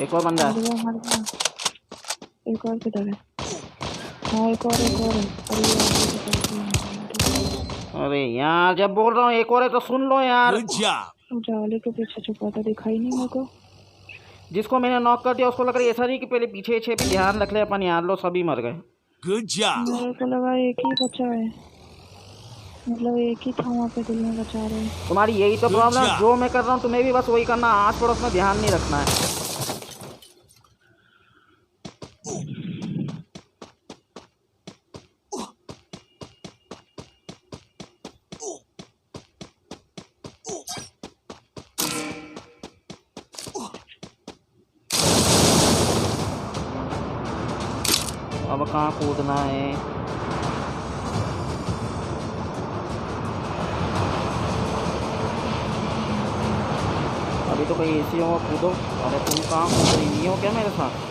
एक और बंदा है। एक और किधर है? हाँ एक और है। अरे यार जब बोल रहा हूँ एक और है तो सुन लो यार। Good job. जाले के पीछे छुपा था, दिखाई नहीं मेरे को। जिसको मैंने नॉक कर दिया उसको लग रहा है ऐसा नहीं कि पहले पीछे भी ध्यान रख ले अपन यार, लो सभी मर गए। Good job. मेरे को लगा एक ही बचा है, मतलब एक ही था वहाँ पे, दिल में बचा रहे। तुम्हारी यही तो प्रॉब्लम है, जो मैं कर रहा हूँ तुम्हें भी बस वही करना, आस पड़ोस में ध्यान नहीं रखना है। अब कहाँ कूदना है? अभी तो कोई एसी हो कूदो। अरे तुम कहाँ कूद रही नहीं हो क्या मेरे साथ?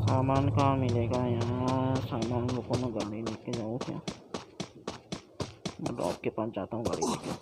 सामान कहाँ मिलेगा यहाँ? सामान रुको मैं गाड़ी लेके जाऊँ क्या? मैं ड्रॉप के पास जाता हूँ गाड़ी लेके।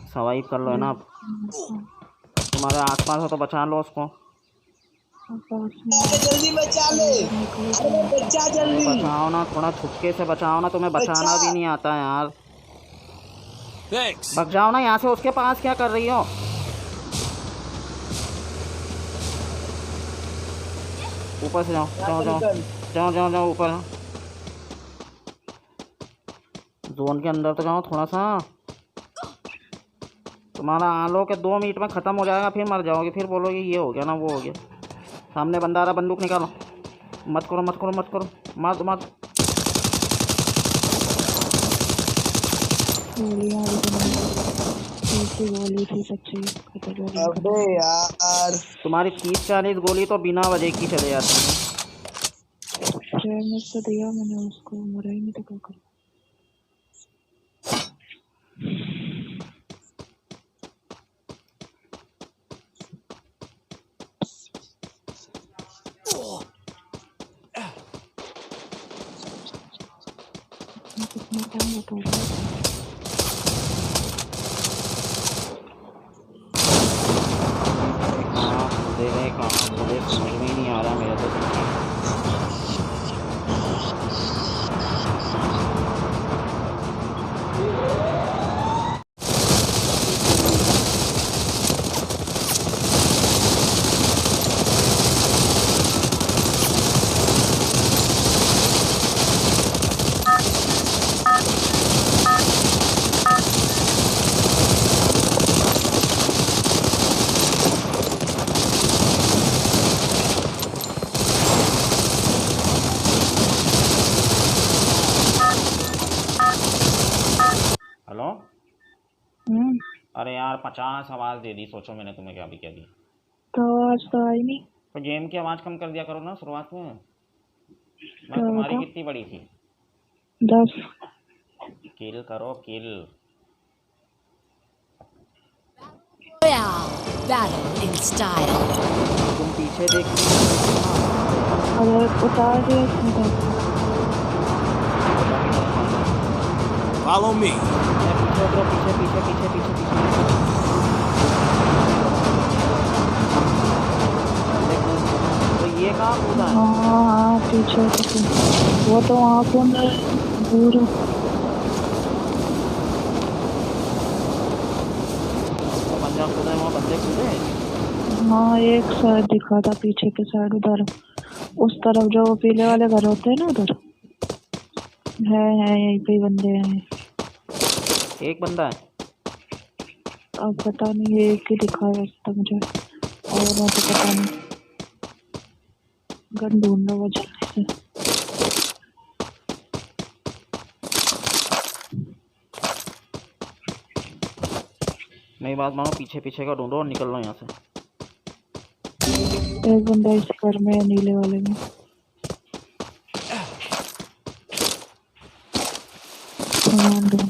सर्वाइव कर लो है ना। तुम्हारे आसपास हो तो बचा लो उसको। जल्दी बचा ले, अरे बच्चा जल्दी। बचाओ ना, थोड़ा छुपके से बचाओ ना, तुम्हें बचाना भी नहीं आता है यार। Thanks. भाग जाओ ना यहाँ से, उसके पास क्या कर रही हो? ऊपर से जाओ, जाओ जाओ जाओ जाओ जाओ ऊपर। जोन के अंदर तो जाओ थोड़ा सा। तुम्हारा आलो के 2 मिनट में ख़त्म हो जाएगा, फिर मर जाओगे, फिर बोलोगे ये हो गया ना वो हो गया। सामने बंदा आ रहा, बंदूक निकालो। मत करो मत करो मत करो, मत मत। गोली थी सच्ची। अबे यार तुम्हारी 30-40 गोली तो बिना वजह की चले जाती है। तो दिया मैंने उसको, मरा ही नहीं तो क्या करूं। कितना टाइम बता रहा है। कहाँ मुझे समझ में ही नहीं आ रहा मेरा तो। हेलो। अरे यार 50 आवाज़ दे दी, सोचो मैंने तुम्हें क्या भी कह दी। तो आवाज तो आई नहीं। तो गेम की आवाज़ कम कर दिया करो ना शुरुआत में। मैं तो तुम्हारी बता। कितनी बड़ी थी? 10। किल करो किल। Royale. Battle in style. तुम पीछे देख। अरे उतार दिया इसने तो। Follow me. पीछे उतरो, पीछे पीछे पीछे पीछे पीछे। तो ये कहाँ कूदा है? हाँ पीछे से वो तो वहाँ पे दूर। बंदा कूदा है, वहाँ बंदे कूदे। हाँ एक साइड दिखा था, पीछे के साइड उधर उस तरफ जो पीले वाले घर होते हैं ना उधर है यहीं पे बंदे हैं। एक बंदा है। अब पता नहीं, एक ही दिखा है तो मुझे, और मैं तो पता नहीं। गन ढूंढ लो वो जल्दी से। मेरी बात मानो, पीछे पीछे का ढूंढो और निकल लो यहाँ से। एक बंदा इस घर में है, नीले वाले में।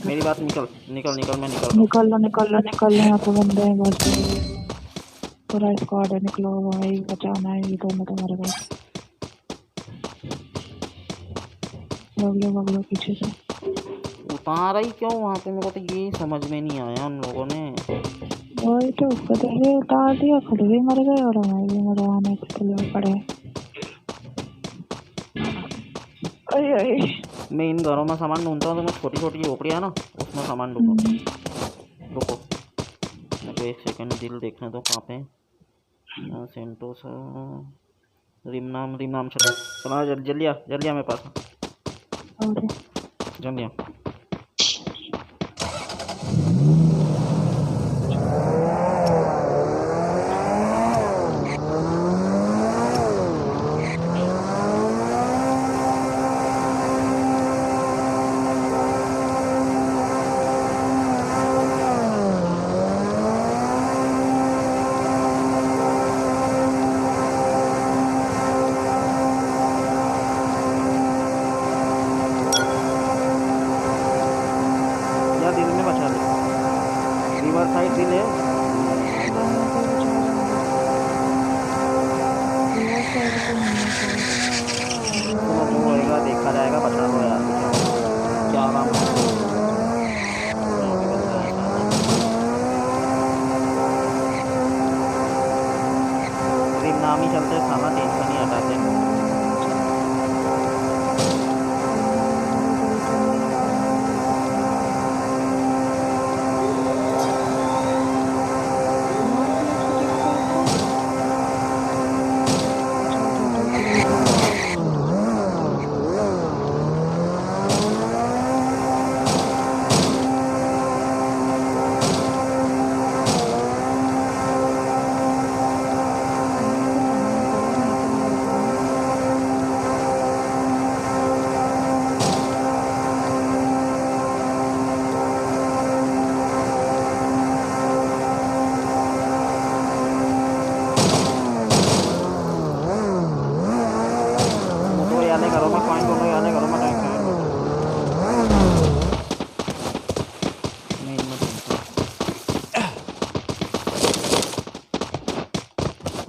मेरी बात निकल निकल निकल, मैं निकल लो यहाँ पे बंदे हैं बहुत सारे। पूरा स्क्वाड है, निकलो भाई, बचाना है ये दोनों तुम्हारे पास। भाग लो पीछे से। उतार ही क्यों वहाँ पे, मेरे को तो ये समझ में नहीं आया उन लोगों ने। वही तो खुद भी उतार दिया, खुद भी मर गए और हमें भी मरवाने के लिए पड़े। मैं इन घरों में सामान ढूंढता हूँ, तो मैं छोटी छोटी झोपड़ियाँ ना उसमें सामान ढूंढूँ। रुको मेरे को 1 सेकंड, दिल देखने दो कहाँ पे। सेंटोस रिम नाम चला जल्दी आ मेरे पास जल्दी आ। साइड दिल है जो होएगा देखा जाएगा, बचा लो यार, क्या काम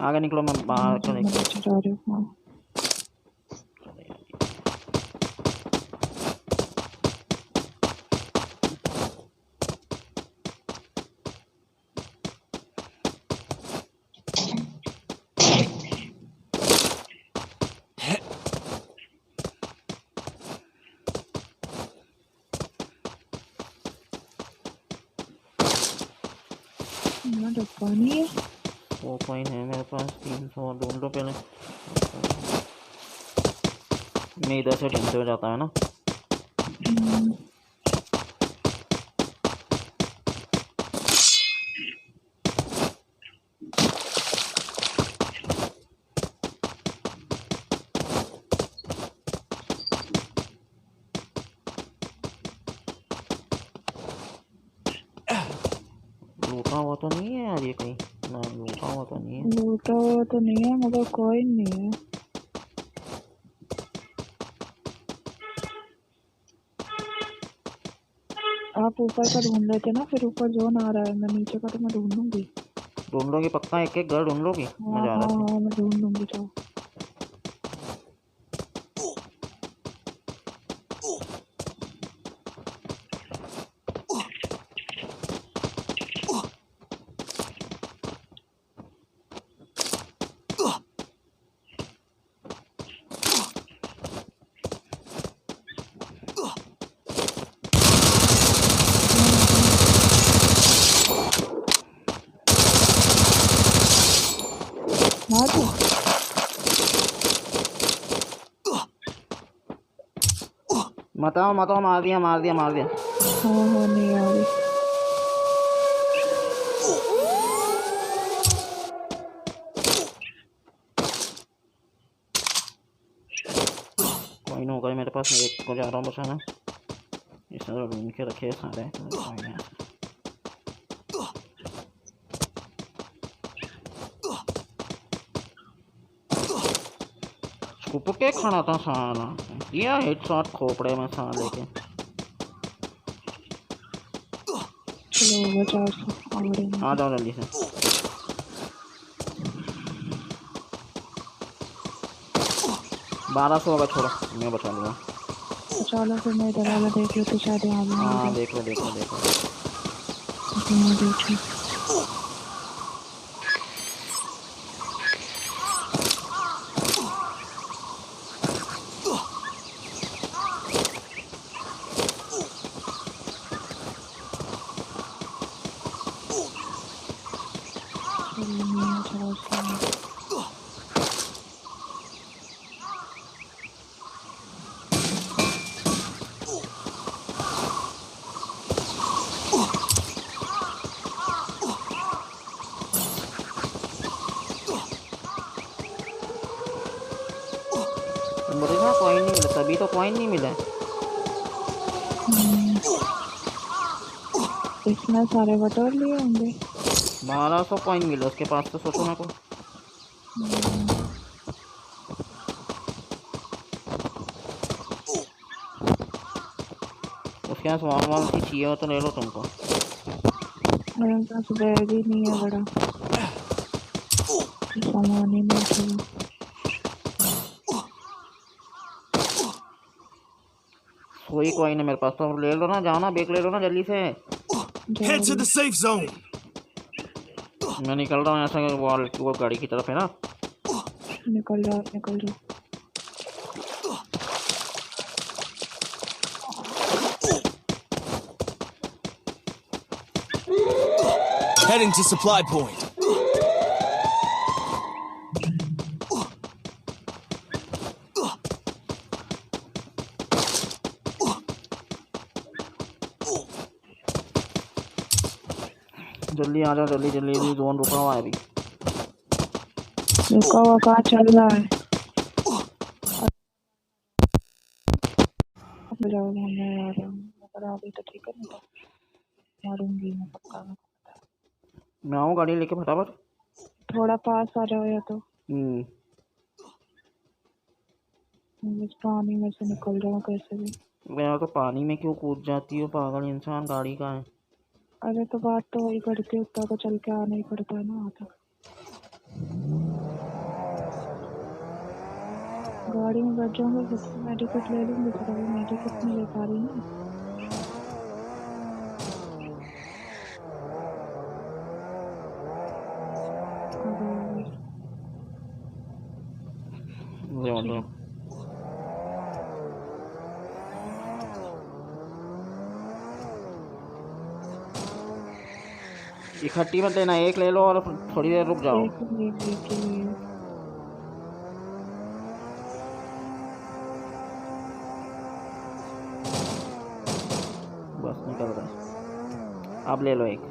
आगे निकलो, मैं बाहर का मैं देख। नीचे जा रही हूँ। मेरा डब्बा नहीं है। 4 कॉइन है मेरे पास, 300 ढूंढ लो पहले। मैं इधर से ढूंढते हो जाता है ना। लूटा हुआ तो नहीं है यार ये कहीं? ना, लूटा हुआ तो नहीं है। लूटा हुआ तो नहीं है मगर कॉइन नहीं है। आप ऊपर का ढूंढ लेते ना, फिर ऊपर जोन आ रहा है, मैं नीचे का तो मैं ढूंढूंगी। ढूंढ लोगी पक्का? एक एक घर ढूंढ लोगी? मैं हाँ जा हाँ रहा था। हाँ, मैं ढूंढ लूंगी। जाओ। मार दो। मत आओ मत आओ, मार दिया मार दिया मार दिया। हाँ हाँ, नहीं आ रही। कॉइन होगा मेरे पास, मैं एक को जा रहा हूँ बचाना। इसने तो ढूंढ के रखे हैं सारे कॉइन है। छुप के खड़ा था साला, दिया हेडशॉट खोपड़े में साले के। चलो होगा 400 आ रही आ है। जाओ जल्दी से। 1200 होगा, छोड़ो मैं बचा लूँगा। चलो फिर मैं इधर वाला देख लेती, शायद यहाँ भी मिल हाँ जाए। देख लो देख लो देख लो। हाँ, देखिए। चलो नहीं है 400। तुम बोले ना कॉइन नहीं मिला, तभी तो कॉइन नहीं मिला। इसमें सारे बटोर लिए होंगे। 1200 कॉइन मिला उसके पास, तो सोचो ना को। उसके पास वॉल वॉल सी चाहिए हो तो ले लो तुमको। मेरे पास बैग ही नहीं है बड़ा, सामान ही नहीं था। कोई कॉइन है मेरे पास, तो ले लो ना, जाओ ना, बैग ले लो ना जल्दी से। Head to the safe zone. मैं निकल रहा हूँ ऐसा, वॉल वो गाड़ी की तरफ है ना। निकल जाओ निकल जाओ। Heading to supply point. जल्दी आ जाओ जल्दी जल्दी, जल्दी जोन रुका हुआ है अभी। रुका हुआ कहाँ चल रहा है? अब जाओ, मैं आ रहा हूँ। अगर आ गई तो ठीक है, नहीं तो मारूंगी मैं पक्का। मैं आऊँ गाड़ी लेके फटाफट। थोड़ा पास आ जाओ या तो इस पानी में से निकल जाओ कैसे भी। मैं तो पानी में क्यों कूद जाती हो पागल इंसान, गाड़ी का है। अरे तो बात तो वही करती है, उतना तो चल के आना ही पड़ता है ना वहाँ तक। गाड़ी में बैठ जाऊंगा फिर से मेडिकेट ले लूंगी तो कभी मेडिकेट नहीं ले पा रही ना। जाओ जाओ। इकट्ठी मत लेना, एक ले लो और थोड़ी देर रुक जाओ। एक बस निकल रहा है, अब ले लो एक।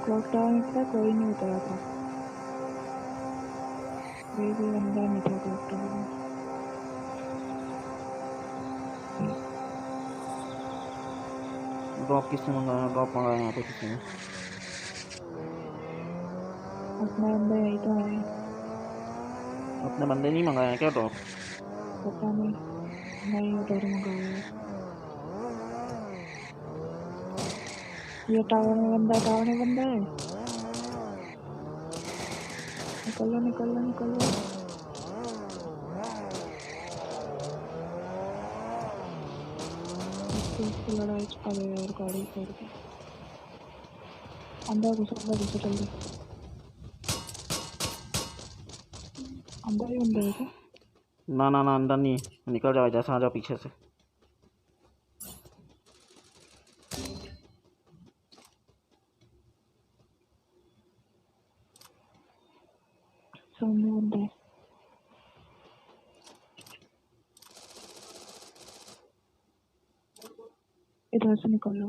लॉकडाउन था कोई नहीं उतरा था, कोई भी बंदा नहीं था लॉकडाउन में। ड्रॉप किसने मंगाया? ड्रॉप मंगाया यहाँ पे किसी ने? अपना बंदा यही तो है। अपने बंदे नहीं मंगाया क्या ड्रॉप? पता नहीं, नहीं उधर मंगाया। ये टावर में बंदा है, टावर में बंदा है। निकल लो निकल लो निकल लो। इसकी लड़ाई अरे यार गाड़ी छोड़ के अंदर घुसो जल्दी। अंदर ही बंदा है क्या? ना ना ना, अंदर नहीं, निकल जाओ, जैसा आ जाओ पीछे से। सामने बंदा है। इधर से निकल लो।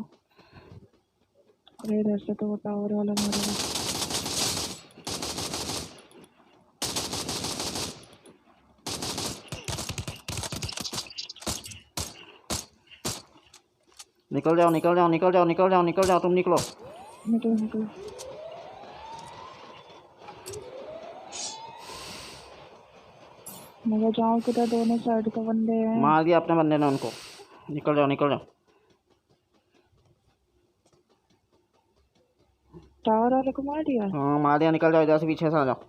अरे इधर से तो वो टावर वाला मारेगा। निकल जाओ निकल जाओ निकल जाओ निकल जाओ निकल जाओ, तुम निकलो। निकलो निकलो। मगर जाओ किधर, दोनों साइड के बंदे हैं। मार दिया अपने बंदे ने उनको, निकल जाओ निकल जाओ। टावर वाले को मार दिया। हाँ मार दिया, निकल जाओ, इधर से पीछे से आ जाओ।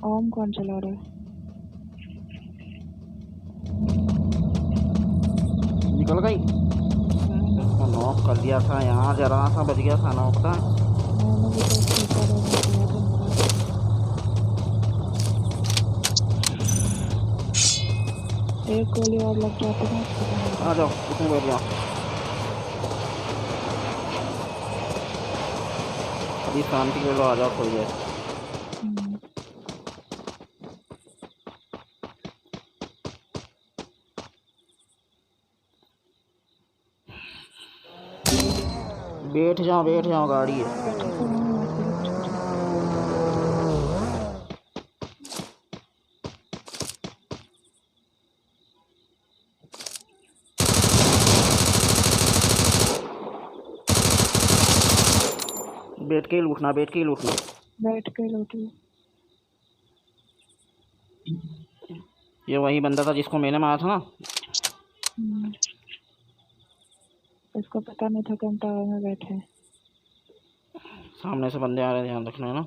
ओम कौन चला रहा है? निकल गई, नॉक कर दिया था यहाँ, जरा सा बच गया था ना, पता है। मैंने भी तो उसके ऊपर रोक दिया था मेरा। एक गोली और लग जाती है उसको। आ जाओ, उसमें बैठ जाओ। अभी शांति ले लो, आ जाओ थोड़ी देर। बैठ जाओ गाड़ी है। बैठ के ही लूटना, बैठ के ही लूटना। बैठ के लूटी। ये वही बंदा था जिसको मैंने मारा था ना। इसको पता नहीं था कि हम टावर में बैठे हैं। सामने से बंदे आ रहे हैं, ध्यान रखना है ना।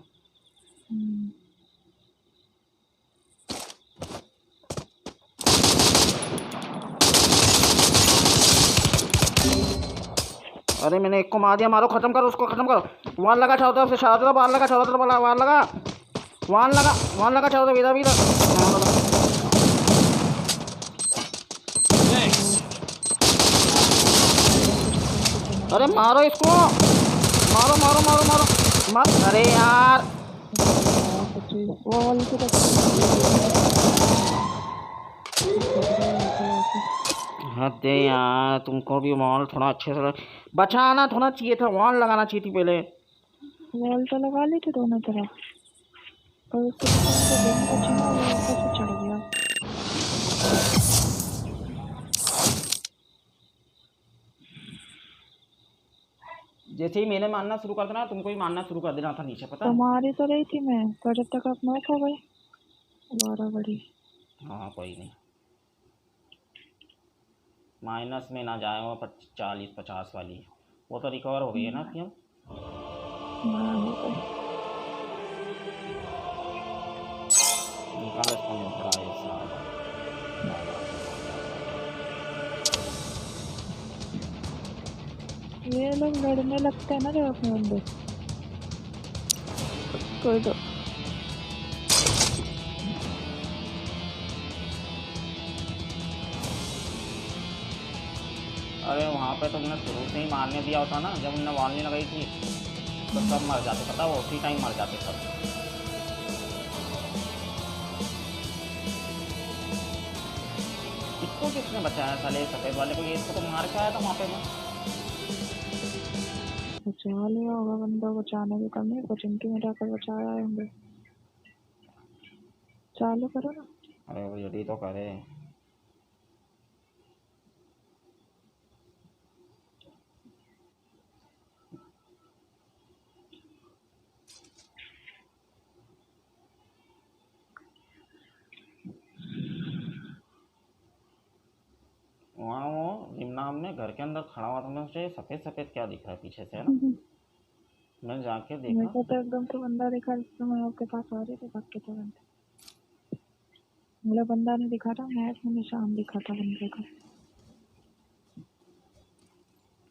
अरे मैंने एक को मार दिया, मारो, खत्म करो उसको, खत्म करो। वान लगा चाहो तरफ से, चारों तरफ वान लगा, चारों तरफ वान लगा, वान लगा चारों तरफ, इधर भी इधर। अरे मारो इसको, मारो मारो मारो मारो मत। अरे यार वो वाली तो हद है यार, तुमको भी वॉल थोड़ा अच्छे से बचाना थोड़ा चाहिए था, वॉल लगाना चाहिए थी पहले। वॉल तो लगा ली थी दोनों तरफ, पर उसके ऊपर चढ़ गया। जैसे ही मैंने मारना शुरू कर देना तुमको ही मारना शुरू कर देना था नीचे, पता है? तुम्हारी तो रही थी मैं, पर जब तक आप नॉक हो गई 12 बड़ी। हाँ कोई नहीं, माइनस में ना जाए वो 40-50 वाली, वो तो रिकवर हो गई है ना कि हम हाँ, हो गई। निकाल इसको मोटा है साला। ये लोग लड़ने लगते हैं ना जब अपने बंदे कोई तो। अरे वहाँ पे तुमने शुरू से ही मारने दिया होता ना, जब उनने वार्निंग लगाई थी तो सब मर जाते, पता वो उसी टाइम मर जाते सब। इसको किसने बचाया साले सफ़ेद वाले को? ये इसको तो मार के आया था वहाँ पे मैं। बचा लिया होगा बंदा, बचाने की कमी है, चिंटी में जाकर बचाया होंगे। चालू करो ना। अरे वो जल्दी तो करे। वहाँ वो जिमनाम में घर के अंदर खड़ा हुआ था, मैं मुझे सफ़ेद सफ़ेद क्या दिख रहा है पीछे से, है ना? मैं जाके मेरे देखा, को तो एकदम से बंदा दिखा, जिससे मैं आपके पास आ रही थी भाग के तुरंत। मुझे बंदा नहीं दिखा था, मैच में निशान दिखा था बंदे का।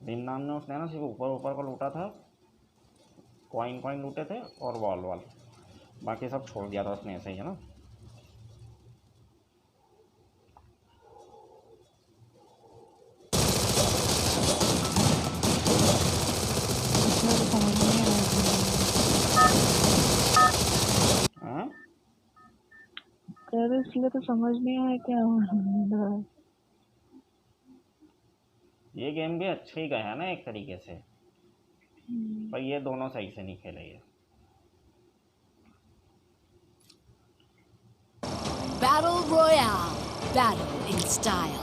जिमनाम ने उसने ना सिर्फ ऊपर ऊपर को लूटा था, कॉइन लूटे थे और वॉल, बाकी सब छोड़ दिया था उसने ऐसे ही, है ना? इसमें तो समझ नहीं आया। हाँ? कह रहे इसलिए तो समझ नहीं आया क्या। ये गेम भी अच्छा ही गया है ना एक तरीके से, पर ये दोनों सही से नहीं खेले ये। Battle Royale. Battle in style.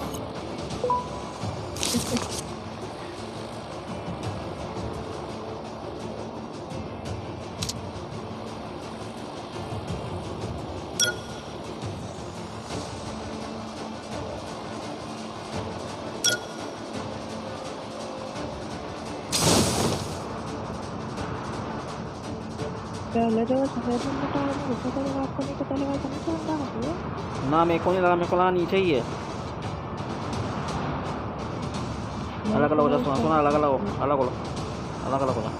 पहले जो सफेद बंदा था वो गुस्सा करेगा आपको, नहीं तो पहले वाला समझ बंदा होगा। ना मेरे को नहीं लगा, मेरे को लगा नीचे ही है। अलग अलग हो जा, सुना अलग अलग हो जा।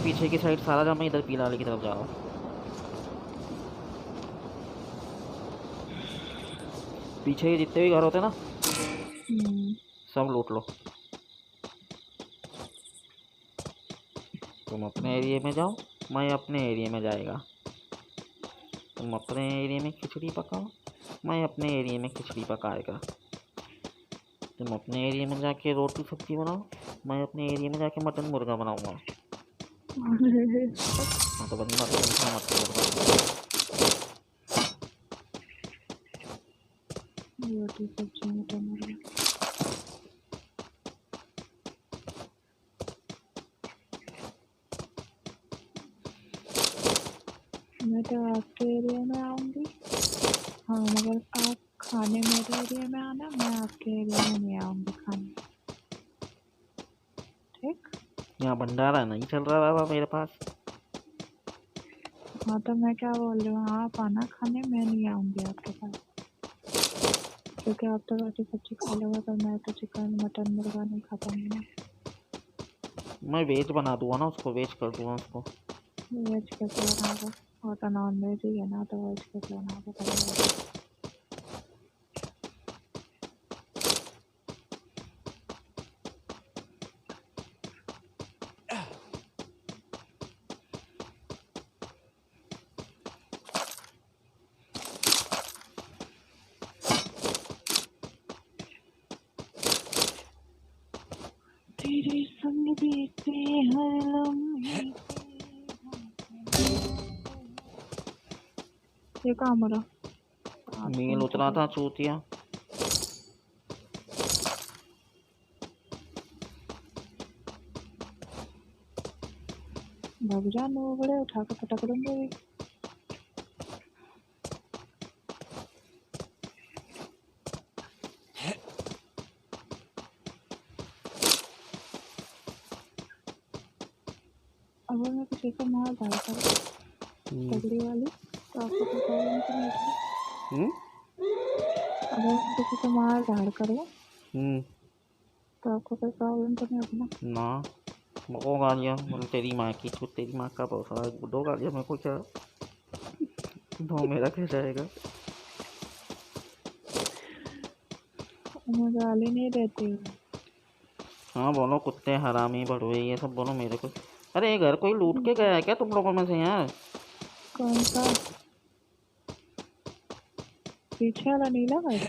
पीछे की साइड सारा जा, मैं इधर पीला वाले की तरफ जा रहा हूँ। पीछे ही जितने भी घर होते ना सब लूट लो। तुम अपने एरिया में जाओ, मैं अपने एरिया में जाएगा। तुम अपने एरिया में खिचड़ी पकाओ, मैं अपने एरिया में खिचड़ी पकाएगा। तुम अपने एरिया में जाके रोटी सब्जी बनाओ, मैं अपने एरिया में जाके मटन मुर्गा बनाऊंगा। हाँ तो बंदा तो टेंशन मत करो। रोटी सब्जी मटन मुर्गा। मैं तो आपके एरिया में आऊंगी। हाँ मगर आप खाने मेरे एरिया में आना, मैं आपके एरिया में नहीं आऊंगी खाने। ठीक? यहाँ भंडारा नहीं चल रहा था मेरे पास। हाँ तो मैं क्या बोल रही हूँ, आप आना खाने, मैं नहीं आऊंगी आपके पास, क्योंकि आप तो रोटी सब्जी खा लोगे, पर मैं तो चिकन मटन मुर्गा नहीं खा पाऊंगी ना। मैं वेज बना दूंगा ना उसको, वेज कर दूंगा उसको। वेज कैसे बनाओगे? और तो नॉन वेज ही है ना, तो वेज कैसे बनाओगे? तेरे संग बीते हर लम्हे। ये कहाँ मरा? मील उतरा था चूतिया। लग जा नो बड़े उठा के पटक दूंगी। अगर मैं किसी को मार डालता तगड़ी वाली तो आपको कोई प्रॉब्लम तो नहीं होगी। अगर मैं किसी को मार डाल करूँ तो आपको कोई प्रॉब्लम तो नहीं होगी ना? ना वो गालियाँ बोल तेरी माँ की छूट तेरी माँ का बहुत सारा 2 गालियाँ मेरे को क्या 2 मेरा क्या जाएगा। मैं गाली नहीं देती हूँ। हाँ बोलो कुत्ते हरामी भड़वे ये सब बोलो मेरे को। अरे ये घर कोई लूट के गया है क्या तुम लोगों में से यार? कौन सा? पीछे वाला नीला घर?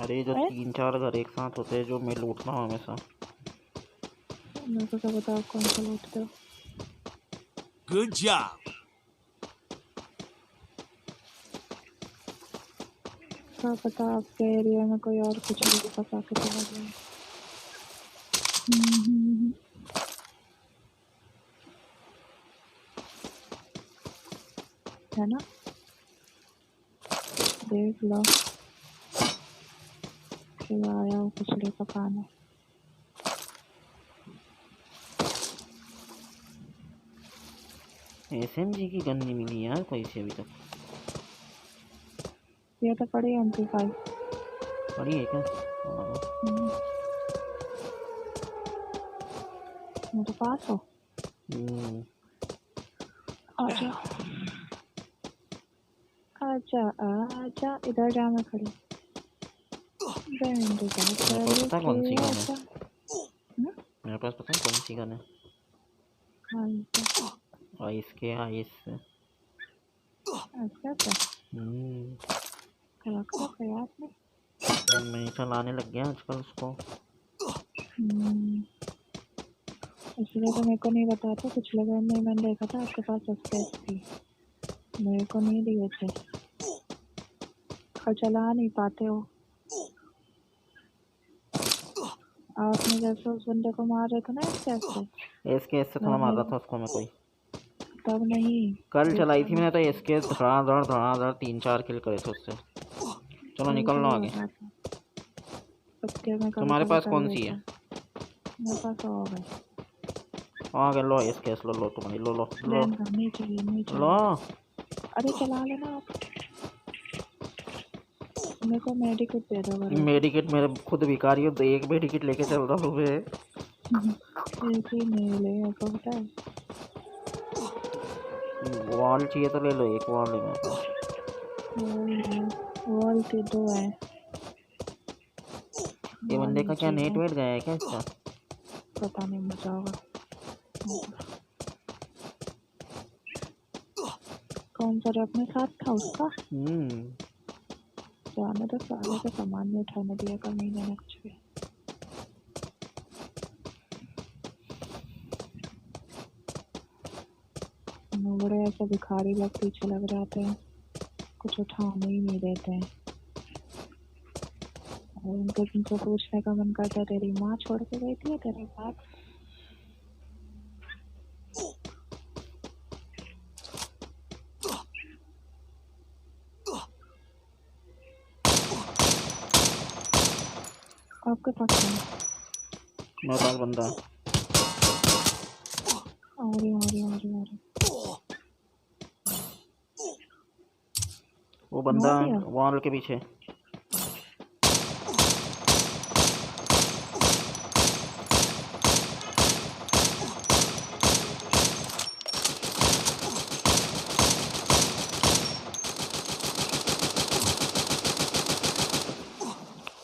अरे जो 3-4 घर एक साथ होते हैं जो मैं लूटता हूँ हमेशा। मेरे को क्या पता आप कौन सा लूटते हो। Good job. क्या पता आपके एरिया में कोई और कुछ भी फंसा के चला गया। है ना? देख लो कि आया वो कुचले का खाना। SMG की गन नहीं मिली यार कोई से अभी तक। ये तो पड़ी MP5 पड़ी है क्या? मेरे पास हो। आजा आजा आजा इधर जा मैं खड़ी। पता कौन सी गन है? मेरे पास पता है कौन सी गन है? आइस के आइस से। मैं चलाने लग गया आजकल उसको। इसलिए तो मेरे को नहीं बताते। पिछले बार में मैंने देखा था आपके पास एक्सप्रेस थी, मेरे को नहीं दिए थे और चला नहीं पाते हो। आपने जैसे उस बंदे को मार रहे थे ना एसके से थोड़ा मार रहा था उसको मैं कोई। तब नहीं कल चलाई थी मैंने तो एसके धड़ाधड़ 3-4 किल करे थे उससे। चलो निकल लो आगे। तुम्हारे पास कौन सी है? मेरे पास और है। आगे लो एसके लो तुम्हारी लो नहीं चाहिए लो। अरे चला लेना आप। मेरे को मेडिकेट दे दो। मेडिकेट मेरे खुद भिखारी हो तो एक मेडिकेट लेके चल रहा हूँ मैं। एक ही नहीं ले आपको पता है। वॉल चाहिए तो ले लो एक वॉल है मेरे पास। वॉल के 2 है। ये बंदे का क्या नेट वेट गया है क्या इसका? पता नहीं मजा होगा। कौन सा अपने साथ था उसका? जाने तो सारे का सामान नहीं उठाने दिया कमीने ने कुछ भी। बड़े ऐसे भिखारी लोग पीछे लग जाते हैं, कुछ उठाने ही नहीं देते हैं और उनको पूछने का मन करता है तेरी माँ छोड़ के गई थी तेरे बाप? आपके पास मेरे पास बंदा आ रही। वो बंदा वॉल के पीछे।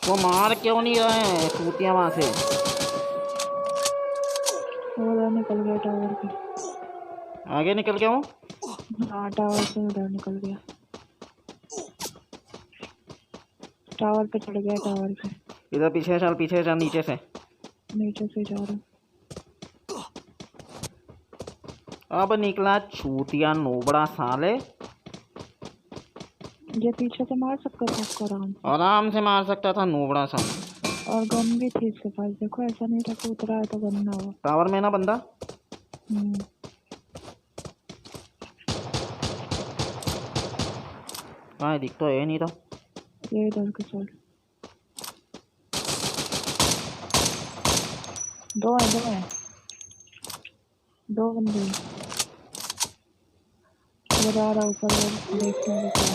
वो मार क्यों नहीं रहे हैं चूतिया वहां से? वो निकल गया टावर के आगे निकल गया हूँ। हाँ टावर से उधर निकल गया। टावर पे चढ़ गया। टावर पे इधर पीछे चल नीचे से जा रहा। अब निकला चूतिया नोबड़ा साले। ये पीछे से मार सकता था उसको आराम से मार सकता था नोबड़ा सा। और गन भी थी इसके पास। देखो ऐसा नहीं था कि उतरा है तो गन ना हो। टावर में ना बंदा। कहाँ है? दिख तो है नहीं था। ये इधर के साइड दो है दो बंदे हैं। वो जा रहा ऊपर वो देखने को क्या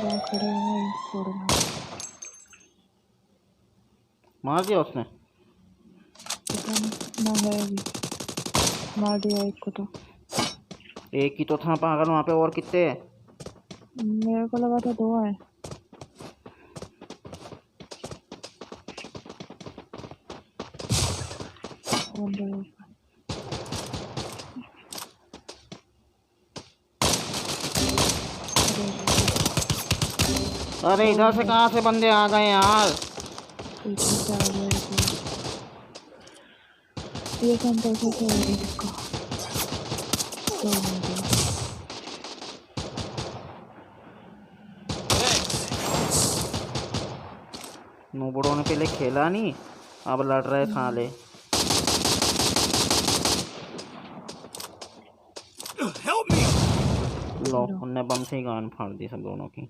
जहाँ खड़े हैं वहीं छोड़ना। मार दिया उसने। पता नहीं ना है अभी मार दिया एक को तो। एक ही तो था पागल, वहाँ पे और कितने हैं? मेरे को लगा था दो है। अंदर है। अरे इधर से कहाँ से बंदे आ गए यार? पीछे से आ गया ये सेंटर से हो गई इसका तो हो गया। नूबड़ों ने पहले खेला नहीं, अब लड़ रहे साले। Help me! लोग ने बम से ही गान फाड़ दी सब दोनों की।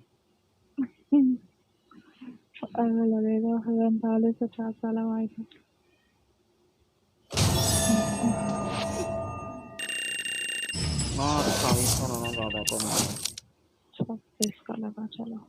अगर लगेगा 45-50 साल हमारे थे। ना 28 का ज़्यादा तो नहीं। 26 का लगा चलो।